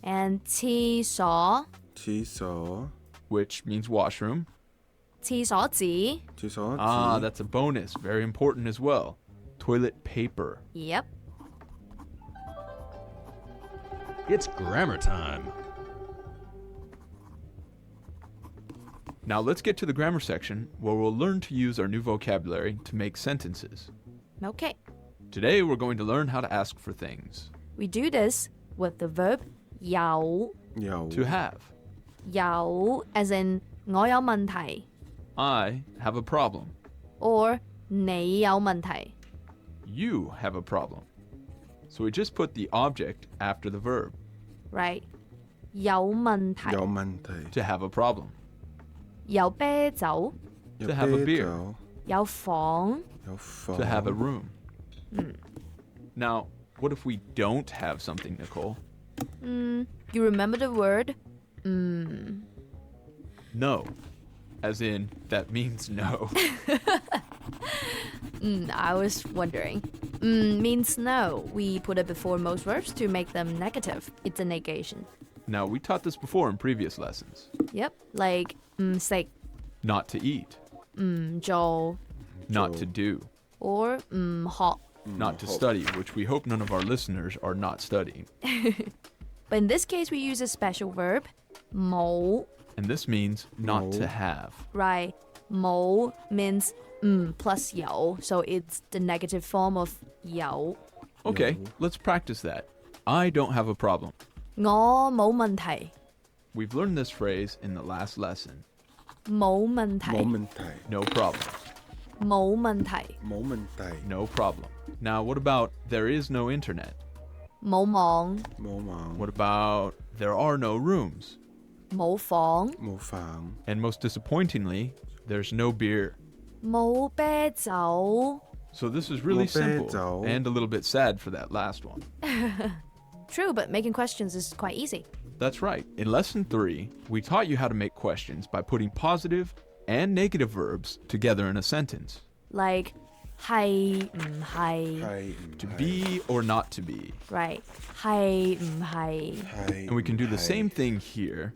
and 廁所廁所 Which means washroom. 廁所紙廁所 Ah, 紙 that's a bonus. Very important as well. Toilet paper. Yep. It's grammar time. Now let's get to the grammar section where we'll learn to use our new vocabulary to make sentences. Okay. Today we're going to learn how to ask for things. We do this with the verb 有有 To have. 有 as in 我有問題 I have a problem. or 你有問題 You have a problem. So we just put the object after the verb. right 有問題有問題 To have a problem. 有啤酒 有 To have a 啤 beer 酒有房有房 To have a room. Now, what if we don't have something, Nicole? You remember the word No. As in, that means no. I was wondering means no. We put it before most verbs to make them negative. It's a negation. Now, we taught this before in previous lessons. Yep, like 食 Not to eat. 做 Not to do. or 學 Not to study, which we hope none of our listeners are not studying. But in this case, we use a special verb 冇 And this means not No. to have. right 冇 means plus 有 so it's the negative form of 有 Okay, let's practice that. I don't have a problem. 我冇問題 We've learned this phrase in the last lesson. 冇問題冇問題 No problem. 冇問題 冇問題 No problem. Now, what about there is no internet? 冇網 冇網 What about there are no rooms? 冇房 冇房 And most disappointingly, there's no beer. 冇啤酒 So this is really 冇啤酒 simple and a little bit sad for that last one. True, but making questions is quite easy. That's right. In lesson 3, we taught you how to make questions by putting positive and negative verbs together in a sentence. Like 係唔係 係 To be or not to be. right 係唔係 係 And we can do the 係 same thing here.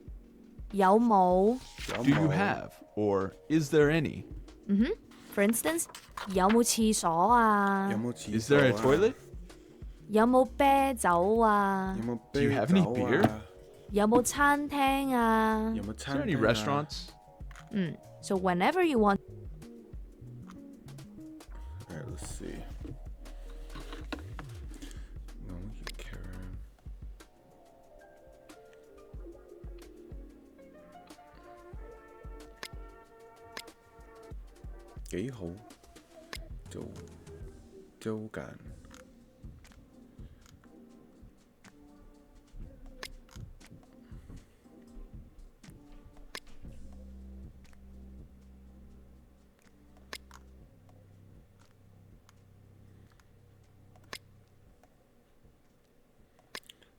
有冇 有 Do you冇 have? Or is there any? For instance 有冇廁所啊有冇廁 Is there a 所啊 toilet? 有冇啤酒啊有冇 Do you 啤 have any 酒 beer? 啊有冇餐廳啊有冇 Is there 餐 any 廳啊 restaurants? So whenever you want Alright, let's see. No, you Karen.幾好租緊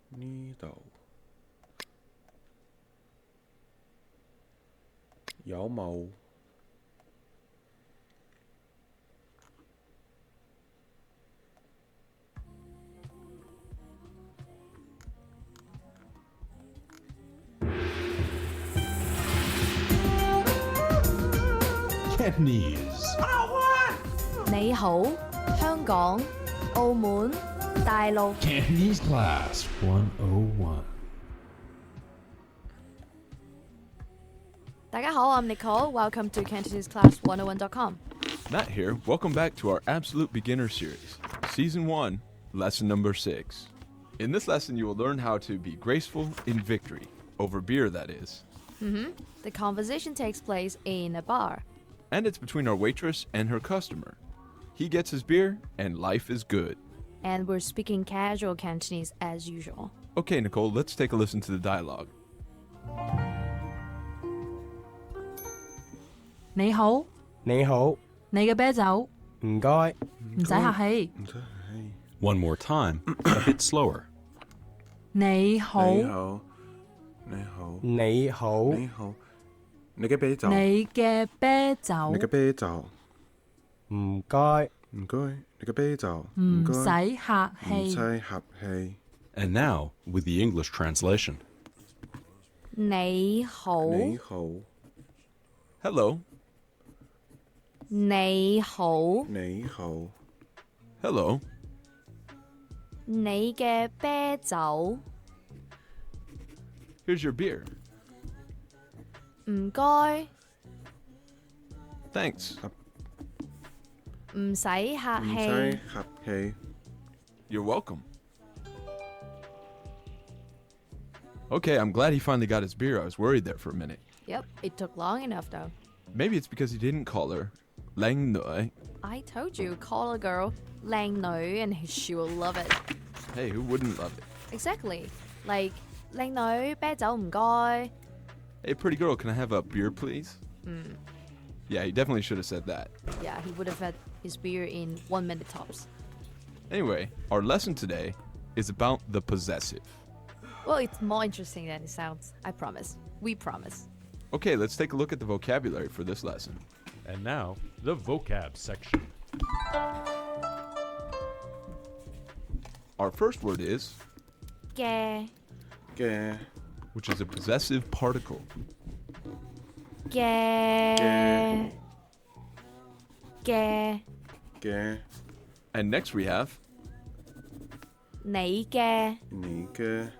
呢度有冇 Cantonese. 你好香港澳門大陸 Cantonese Class 101. 大家好 I'm Nicole. Welcome to Cantonese Class 101.com. Matt here. Welcome back to our Absolute Beginner Series, Season 1, Lesson number 6. In this lesson, you will learn how to be graceful in victory, over beer, that is. The conversation takes place in a bar. And it's between our waitress and her customer. He gets his beer, and life is good. And we're speaking casual Cantonese as usual. Okay, Nicole, let's take a listen to the dialogue. 你好，你好，你嘅啤酒，唔該，唔使客氣。唔使係 One more time, a bit slower. 你好，你好你好你好，你好你嘅啤酒你嘅啤酒，你嘅啤酒唔該，唔該你嘅啤酒唔唔該使客唔氣。使客氣 And now, with the English translation. 你好你好 Hello. 你好你好 Hello. 你嘅啤酒 Here's your beer. 唔該 Thanks. 唔使客唔使氣客氣 You're welcome. Okay, I'm glad he finally got his beer. I was worried there for a minute. Yep, it took long enough though. Maybe it's because he didn't call her Lang Noi. I told you, call a girl Lang No and she will love it. Hey, who wouldn't love it? Exactly. Like, Lang No, 啤酒唔該. Hey, pretty girl, can I have a beer, please? Yeah, he definitely should have said that. Yeah, he would have had his beer in 1 minute tops. Anyway, our lesson today is about the possessive. Well, it's more interesting than it sounds. I promise. We promise. Okay, let's take a look at the vocabulary for this lesson. And now, the vocab section. Our first word is, 嘅 嘅 which is a possessive particle. 嘅嘅 嘅 And next we have 你嘅 你嘅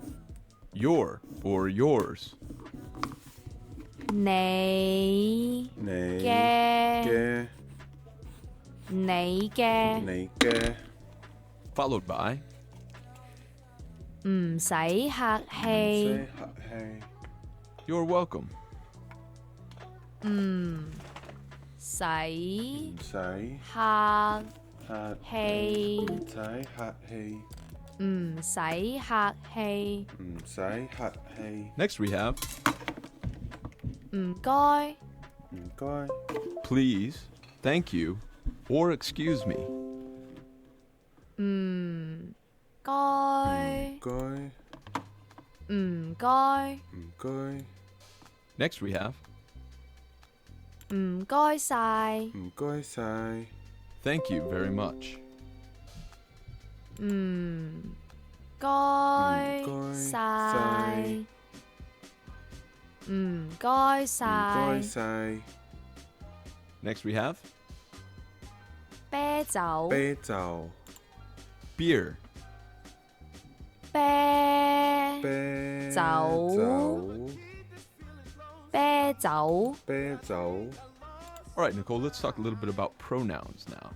your or yours. 你你嘅嘅你嘅你嘅 Followed by 唔使客氣 客氣 you're welcome. 唔使唔使客客氣唔使客氣唔使客氣唔使客氣 Next we have 唔該 唔該 please, thank you, or excuse me. 唔該唔該唔該唔該 Next we have 唔該晒唔該晒 thank you very much. 唔該晒唔該唔晒該晒 Next we have 啤酒啤酒 beer. 啤啤酒啤酒啤酒 All right, Nicole, let's talk a little bit about pronouns now,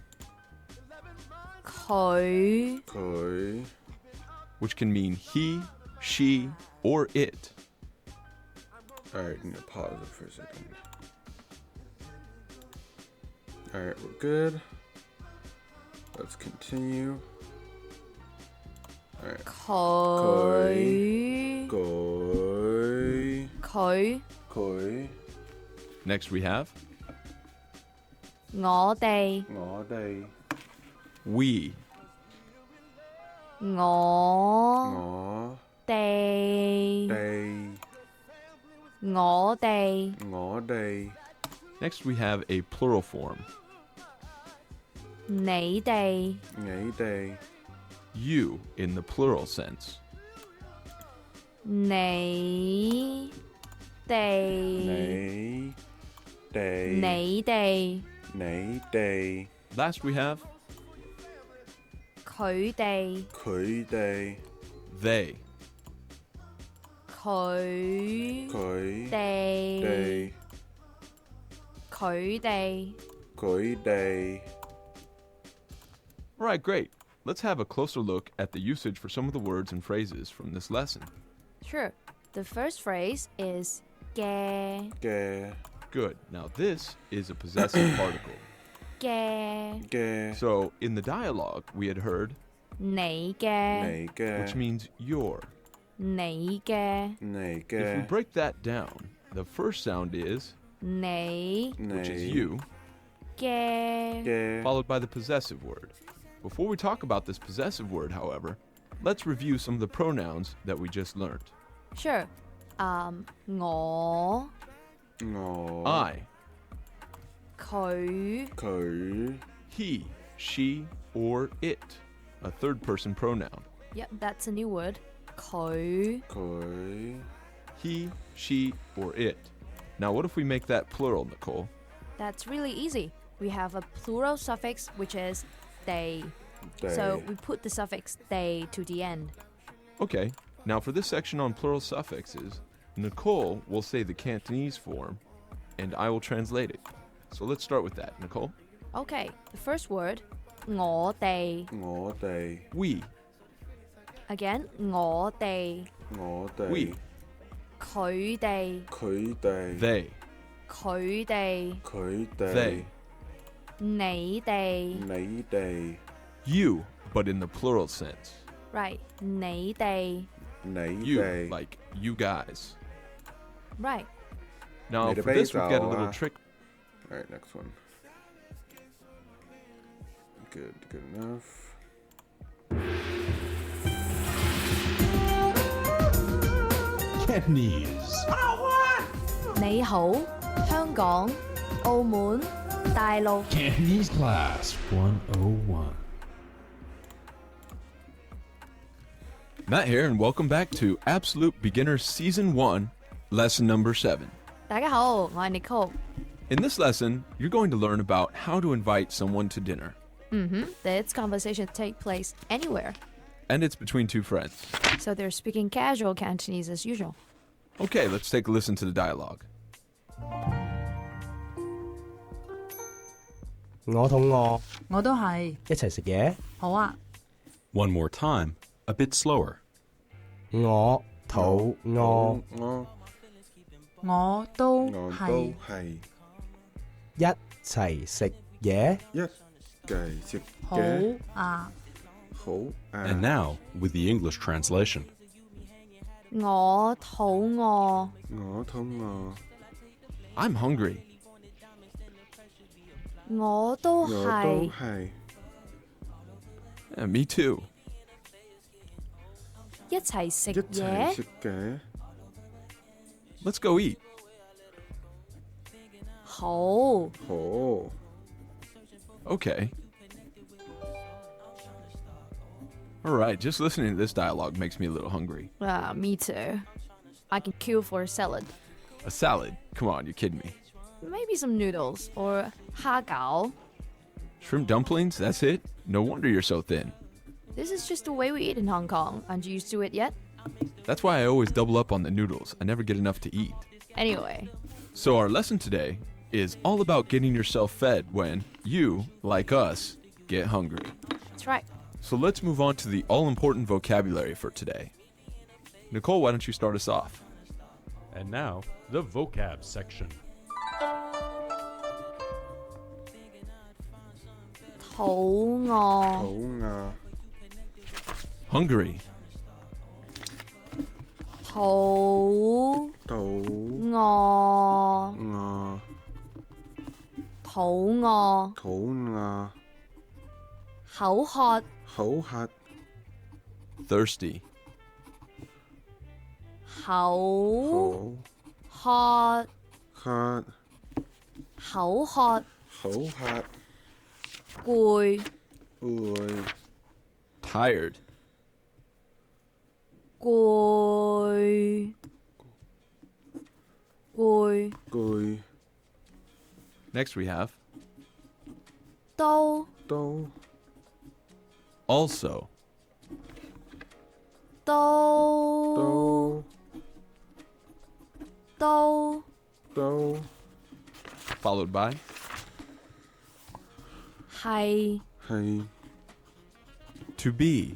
佢佢 which can mean he, she, or it. Alright, I'm gonna pause it for a second. Alright, we're good. Let's continue. Alright. 佢佢佢佢 Next we have 我哋我哋 we. 我我哋哋我哋我哋 Next we have a plural form. 你哋你哋 You in the plural sense. 你哋你哋你哋你哋 Last we have 佢哋佢哋 they. 佢佢哋哋佢哋佢哋 All right, great. Let's have a closer look at the usage for some of the words and phrases from this lesson. Sure. The first phrase is 嘅 嘅 Good. Now this is a possessive particle. 嘅 嘅 So in the dialogue, we had heard, 你嘅你嘅 which means your. 你嘅你 If we 嘅 break that down, the first sound is, 你 which is 你 you, 嘅嘅 followed by the possessive word. Before we talk about this possessive word, however, let's review some of the pronouns that we just learned. Sure. 我我 I, 佢佢 he, she, or it, a third person pronoun. Yep, that's a new word. 佢佢 He, she, or it. Now, what if we make that plural, Nicole? That's really easy. We have a plural suffix which is they. they So we put the suffix they to the end. Okay, now for this section on plural suffixes, Nicole will say the Cantonese form, and I will translate it. So let's start with that, Nicole. Okay, the first word 我哋我哋 We, again 我哋我哋 we. 佢哋，佢哋， they, 佢哋，佢哋， they, 你哋你哋， you, but in the plural sense. ，right，你哋 你 You, 哋， like you guys. ，right， Now, Made a for this, we've got a base, little trick. All right, next one. Good enough. Cantonese. 你好，香港、澳門、大陸。 Cantonese Class 101. Matt here, and welcome back to Absolute Beginner Season 1, Lesson number 7. 大家好，我係 Nicole。 In this lesson, you're going to learn about how to invite someone to dinner. This conversation take place anywhere, And it's between two friends. so they're speaking casual Cantonese as usual. Okay, let's take a listen to the dialogue. 我肚餓，我都係。一齊食嘢。好啊， One more time, a bit slower. 我肚餓，我都我係都。係一齊食嘢。一齊食好嘅，啊，好 And now, with the English translation. 我肚餓，我肚餓， I'm hungry. 我都我都係。係 Yeah, me too. 一齊食一齊嘢，食嘅， Let's go eat. 好。好 Okay. All right, just listening to this dialogue makes me a little hungry. Me too. I can queue for a salad. A salad? Come on, you're kidding me. Maybe some noodles or 蝦餃. Shrimp dumplings? That's it? No wonder you're so thin. This is just the way we eat in Hong Kong. Aren't you used to it yet? That's why I always double up on the noodles. I never get enough to eat. Anyway, So our lesson today is all about getting yourself fed when you, like us, get hungry. that's right. So let's move on to the all-important vocabulary for today. Nicole, why don't you start us off? And now, the vocab section. 肚餓，肚餓， Hungry, 肚肚餓，餓，肚餓，肚餓，口渴，口渴， thirsty, 口好渴，渴，口渴，口渴，攰，攰， tired, 攰，攰，攰， Next we have 都都 also, 都都都都 followed by 係係 to be,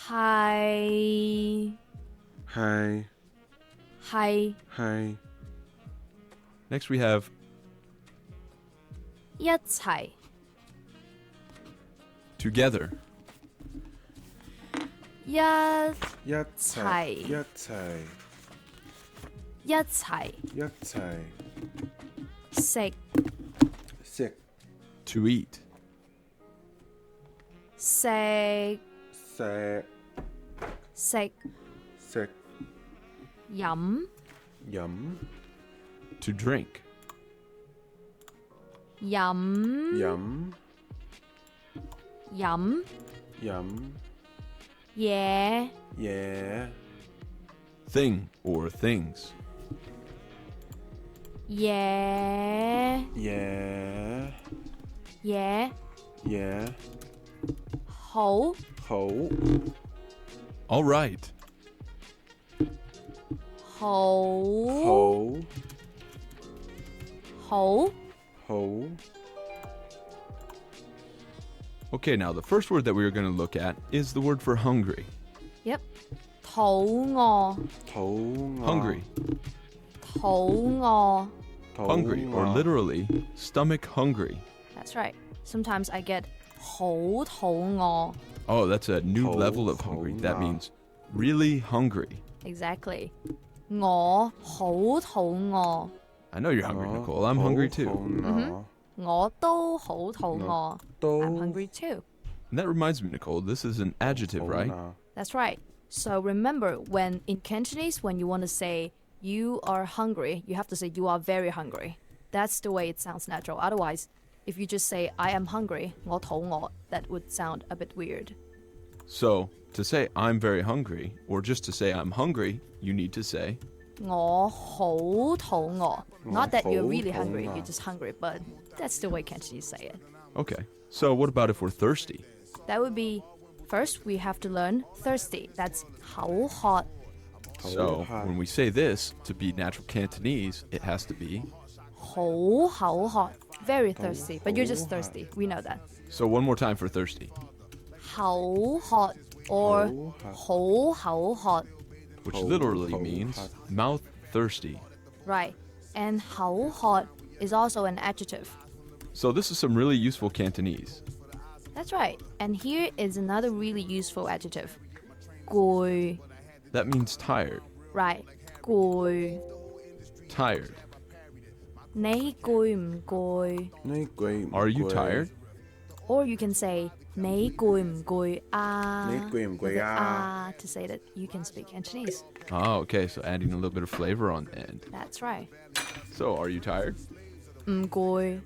係係係係 Next we have 一齊 together, 一一齊一齊一齊一齊食食 to eat, 食食食食飲飲 to drink, 飲飲飲飲嘢嘢 thing or things, 嘢嘢嘢嘢好好 All right. 好好好好 Okay, now the first word that we are going to look at is the word for hungry. Yep，肚餓肚餓 Hungry. 肚餓 Hungry, or literally, stomach hungry. That's right. Sometimes I get 好肚餓 Oh, that's a new 肚 level of hungry. That 餓 means really hungry. Exactly. 我好肚餓 I know you're hungry, Nicole. I'm hungry too. 肚餓我都好肚餓 都 I'm hungry too. And that reminds me, Nicole, this is an adjective, right? 肚餓 That's right. So remember, when in Cantonese, when you want to say you are hungry, you have to say you are very hungry. That's the way it sounds natural. Otherwise, if you just say I am hungry, 我肚餓, that would sound a bit weird. So, to say I'm very hungry, or just to say I'm hungry, you need to say 我好肚餓. Not that you're really 好肚餓 hungry, you're just hungry, but that's the way Cantonese say it. Okay. So, what about if we're thirsty? That would be, first we have to learn thirsty. That's 好渴. So, hot. when we say this, to be natural Cantonese, it has to be. 好渴. Very thirsty, but you're just thirsty. We know that. So, one more time for thirsty, 好渴 or 好渴. which Oh, literally oh, means hot. mouth thirsty. Right. And 好渴 is also an adjective. So, this is some really useful Cantonese. That's right. And here is another really useful adjective. 攰. That means tired. Right. 攰. Tired. 你攰唔攰? 你攰唔 Are you 攰 tired? Or you can say 你攰唔攰啊? 你攰唔攰啊？ With an ah to say that you can speak Cantonese. Oh, okay. So, adding a little bit of flavor on the end. That's right. So, are you tired? 唔攰.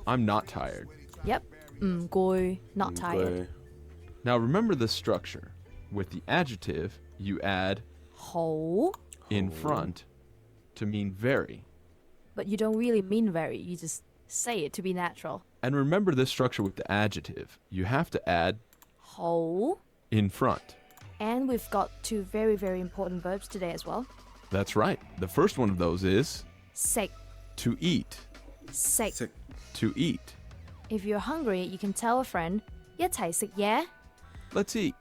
I'm not tired. Yep. 唔攰. Not 唔 tired. 攰 Now, remember this structure. With the adjective, you add 好. in front to mean very. But you don't really mean very. You just say it to be natural. And remember this structure with the adjective. You have to add 好. in front. And we've got two very, very important verbs today as well. That's right. The first one of those is 食. to eat. 食. 食 To eat. If you're hungry, you can tell a friend 一齊食嘢. Let's eat.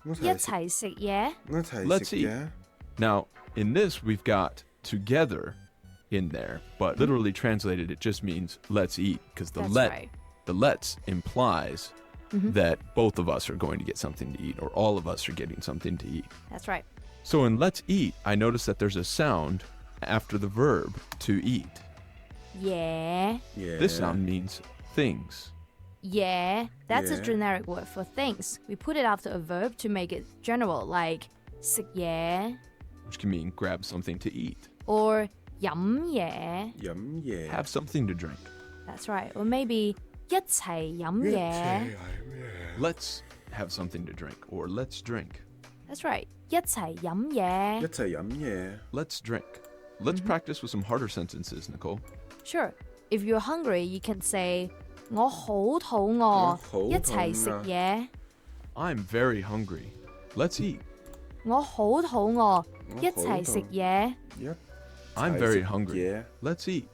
一一齊食嘢. 一齊 Let's 食 eat. 嘢 Now, in this, we've got together in there, but literally translated, it just means let's eat, because the That's right. the let's implies that both of us are going to get something to eat, or all of us are getting something to eat. That's right. So in let's eat, I notice that there's a sound after the verb to eat. Yeah. Yeah. This sound means things. Yeah. That's a Yeah. generic word for things. We put it after a verb to make it general, like 食嘢 which can mean grab something to eat, or 飲嘢. 飲嘢 have something to drink. That's right. Or maybe 一齊飲嘢. Let's have something to drink, or let's drink. That's right. 一齊飲嘢. 一齊飲嘢 Let's drink. Let's practice with some harder sentences, Nicole. Sure. If you're hungry, you can say 我好肚餓我好肚餓。一齊食嘢. I'm very hungry. Let's eat. 我好肚餓一齊食嘢. 一 I'm 齊 very 食 hungry. 嘢 Let's eat.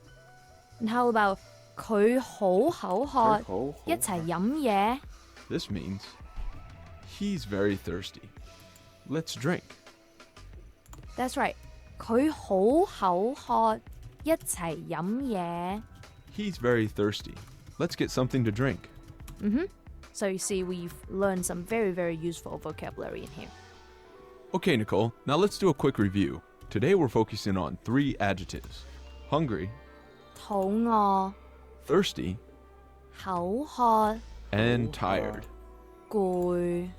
And how about 佢好口渴佢好一齊飲嘢? This means he's very thirsty. Let's drink. That's right. 佢好口渴一齊飲嘢. He's very thirsty. Let's get something to drink. So you see, we've learned some very, very useful vocabulary in here. Okay, Nicole, now let's do a quick review. Today we're focusing on 3 adjectives: hungry, 肚餓 thirsty, 口渴 and tired. 攰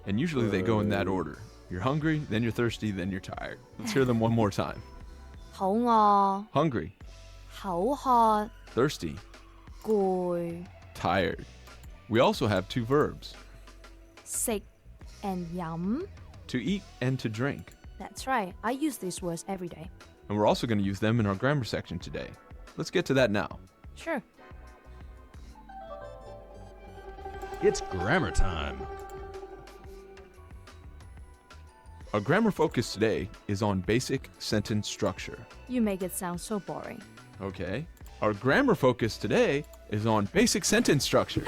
And usually they go in that order. You're hungry, then you're thirsty, then you're tired. Let's hear them one more time. 肚餓 Hungry, 口渴 thirsty, 攰 tired. We also have 2 verbs: 食 and 飲. to eat and to drink. That's right. I use these words every day. And we're also going to use them in our grammar section today. Let's get to that now. Sure. It's grammar time. Our grammar focus today is on basic sentence structure. You make it sound so boring. Okay? Our grammar focus today is on basic sentence structure.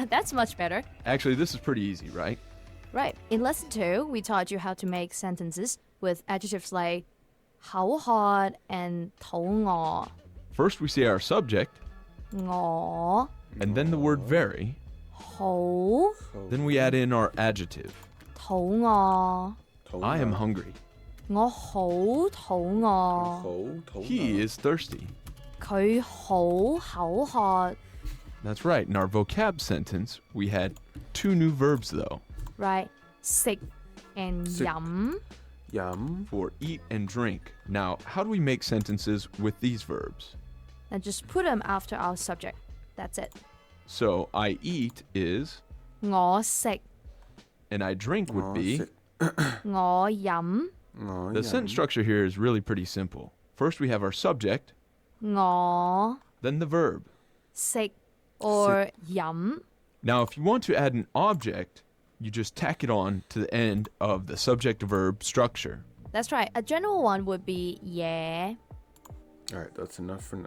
That's much better. Actually, this is pretty easy, right? Right. In lesson 2, we taught you how to make sentences with adjectives like 口渴 and 肚餓. First, we say our subject, 我 and then the word very. 好 Then we add in our adjective. 肚餓. I am hungry. 我好肚餓. He is thirsty. 佢好口渴. That's right. In our vocab sentence, we had 2 new verbs, though, Right. 食 and 食 飲. Yum. for eat and drink. Now, how do we make sentences with these verbs? And just put them after our subject. That's it. So, I eat is, 我食 and I drink would be. 我飲 The sentence structure here is really pretty simple. First, we have our subject, 我 then the verb. 食 or 飲. Now, if you want to add an object, you just tack it on to the end of the subject-verb structure. That's right. A general one would be yeah. Alright, that's enough for now.